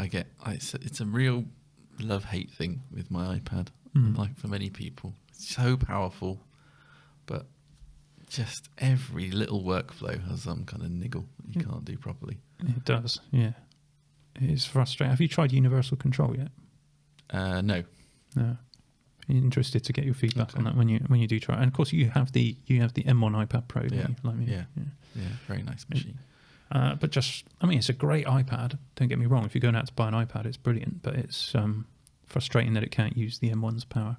Yeah. It's a real love-hate thing with my iPad, like for many people. It's so powerful, but just every little workflow has some kind of niggle that you can't do properly. It does, yeah. It is frustrating. Have you tried Universal Control yet? No. No. Interested to get your feedback Okay. on that when you do try it. And of course you have the M1 iPad Pro, don't Yeah. you? Like me. Yeah, very nice machine. But it's a great iPad. Don't get me wrong. If you're going out to buy an iPad, it's brilliant. But it's frustrating that it can't use the M1's power.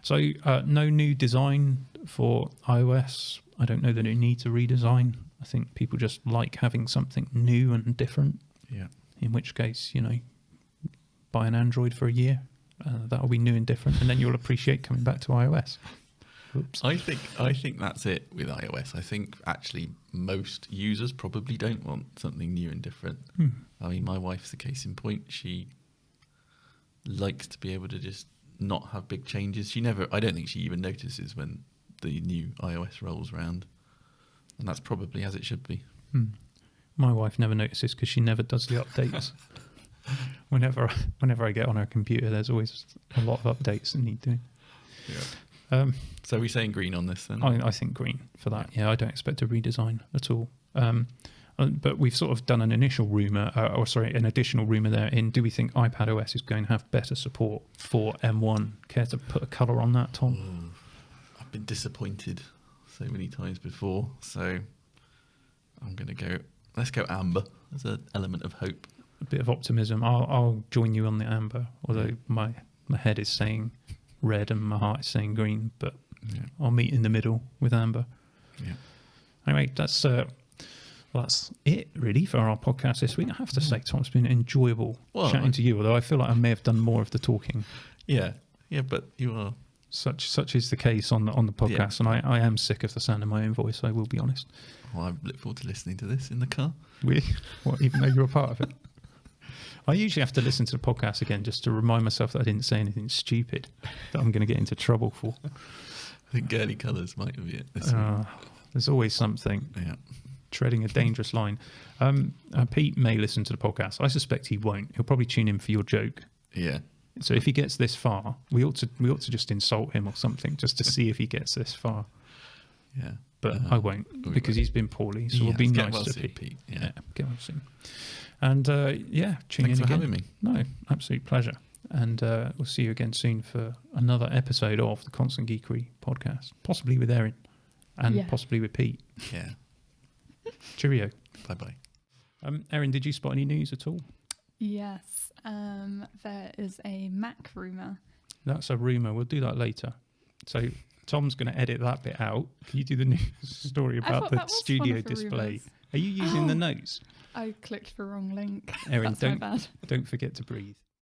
So no new design for iOS. I don't know that it needs a redesign. I think people just like having something new and different. Yeah. In which case, buy an Android for a year. That'll be new and different, and then you'll appreciate coming back to iOS. Oops. I think that's it with iOS. I think actually most users probably don't want something new and different. I mean, my wife's the case in point. She likes to be able to just not have big changes. I don't think she even notices when the new iOS rolls around, and that's probably as it should be. My wife never notices because she never does the updates. Whenever I get on her computer, there's always a lot of updates that need doing. Yeah. So are we saying green on this then? I think green for that. Yeah, I don't expect a redesign at all. But we've sort of done an initial rumour, an additional rumour there in, do we think iPadOS is going to have better support for M1? Care to put a colour on that, Tom? I've been disappointed so many times before, so I'm going to go, let's go amber as an element of hope. A bit of optimism. I'll join you on the amber, although my head is saying red and my heart is saying green, but I'll meet in the middle with amber. Yeah. Anyway, that's it really for our podcast this week. I have to say, Tom, it's been enjoyable chatting to you, although I feel like I may have done more of the talking. Yeah, but you are. Such is the case on the podcast, and I am sick of the sound of my own voice, I will be honest. Well, I look forward to listening to this in the car. Really? What, even though you're a part of it? I usually have to listen to the podcast again just to remind myself that I didn't say anything stupid that I'm going to get into trouble for. I think girly colours might be it this week. There's always something. Yeah. Treading a dangerous line. Pete may listen to the podcast. I suspect he won't. He'll probably tune in for your joke. Yeah. So if he gets this far, we ought to just insult him or something just to see if he gets this far. Yeah. But I won't because he's been poorly. So we'll be nice to Pete. Yeah. Get well soon. And tune Thanks in for again. having me. No, absolute pleasure. And we'll see you again soon for another episode of the Constant Geekery podcast, possibly with Erin and possibly with Pete. Yeah. Cheerio. Bye-bye. Erin, did you spot any news at all? Yes, there is a Mac rumour. That's a rumour. We'll do that later. So Tom's going to edit that bit out. Can you do the news story about the studio display? Rumours. Are you using the notes? I clicked the wrong link. Erin, That's my bad. don't forget to breathe.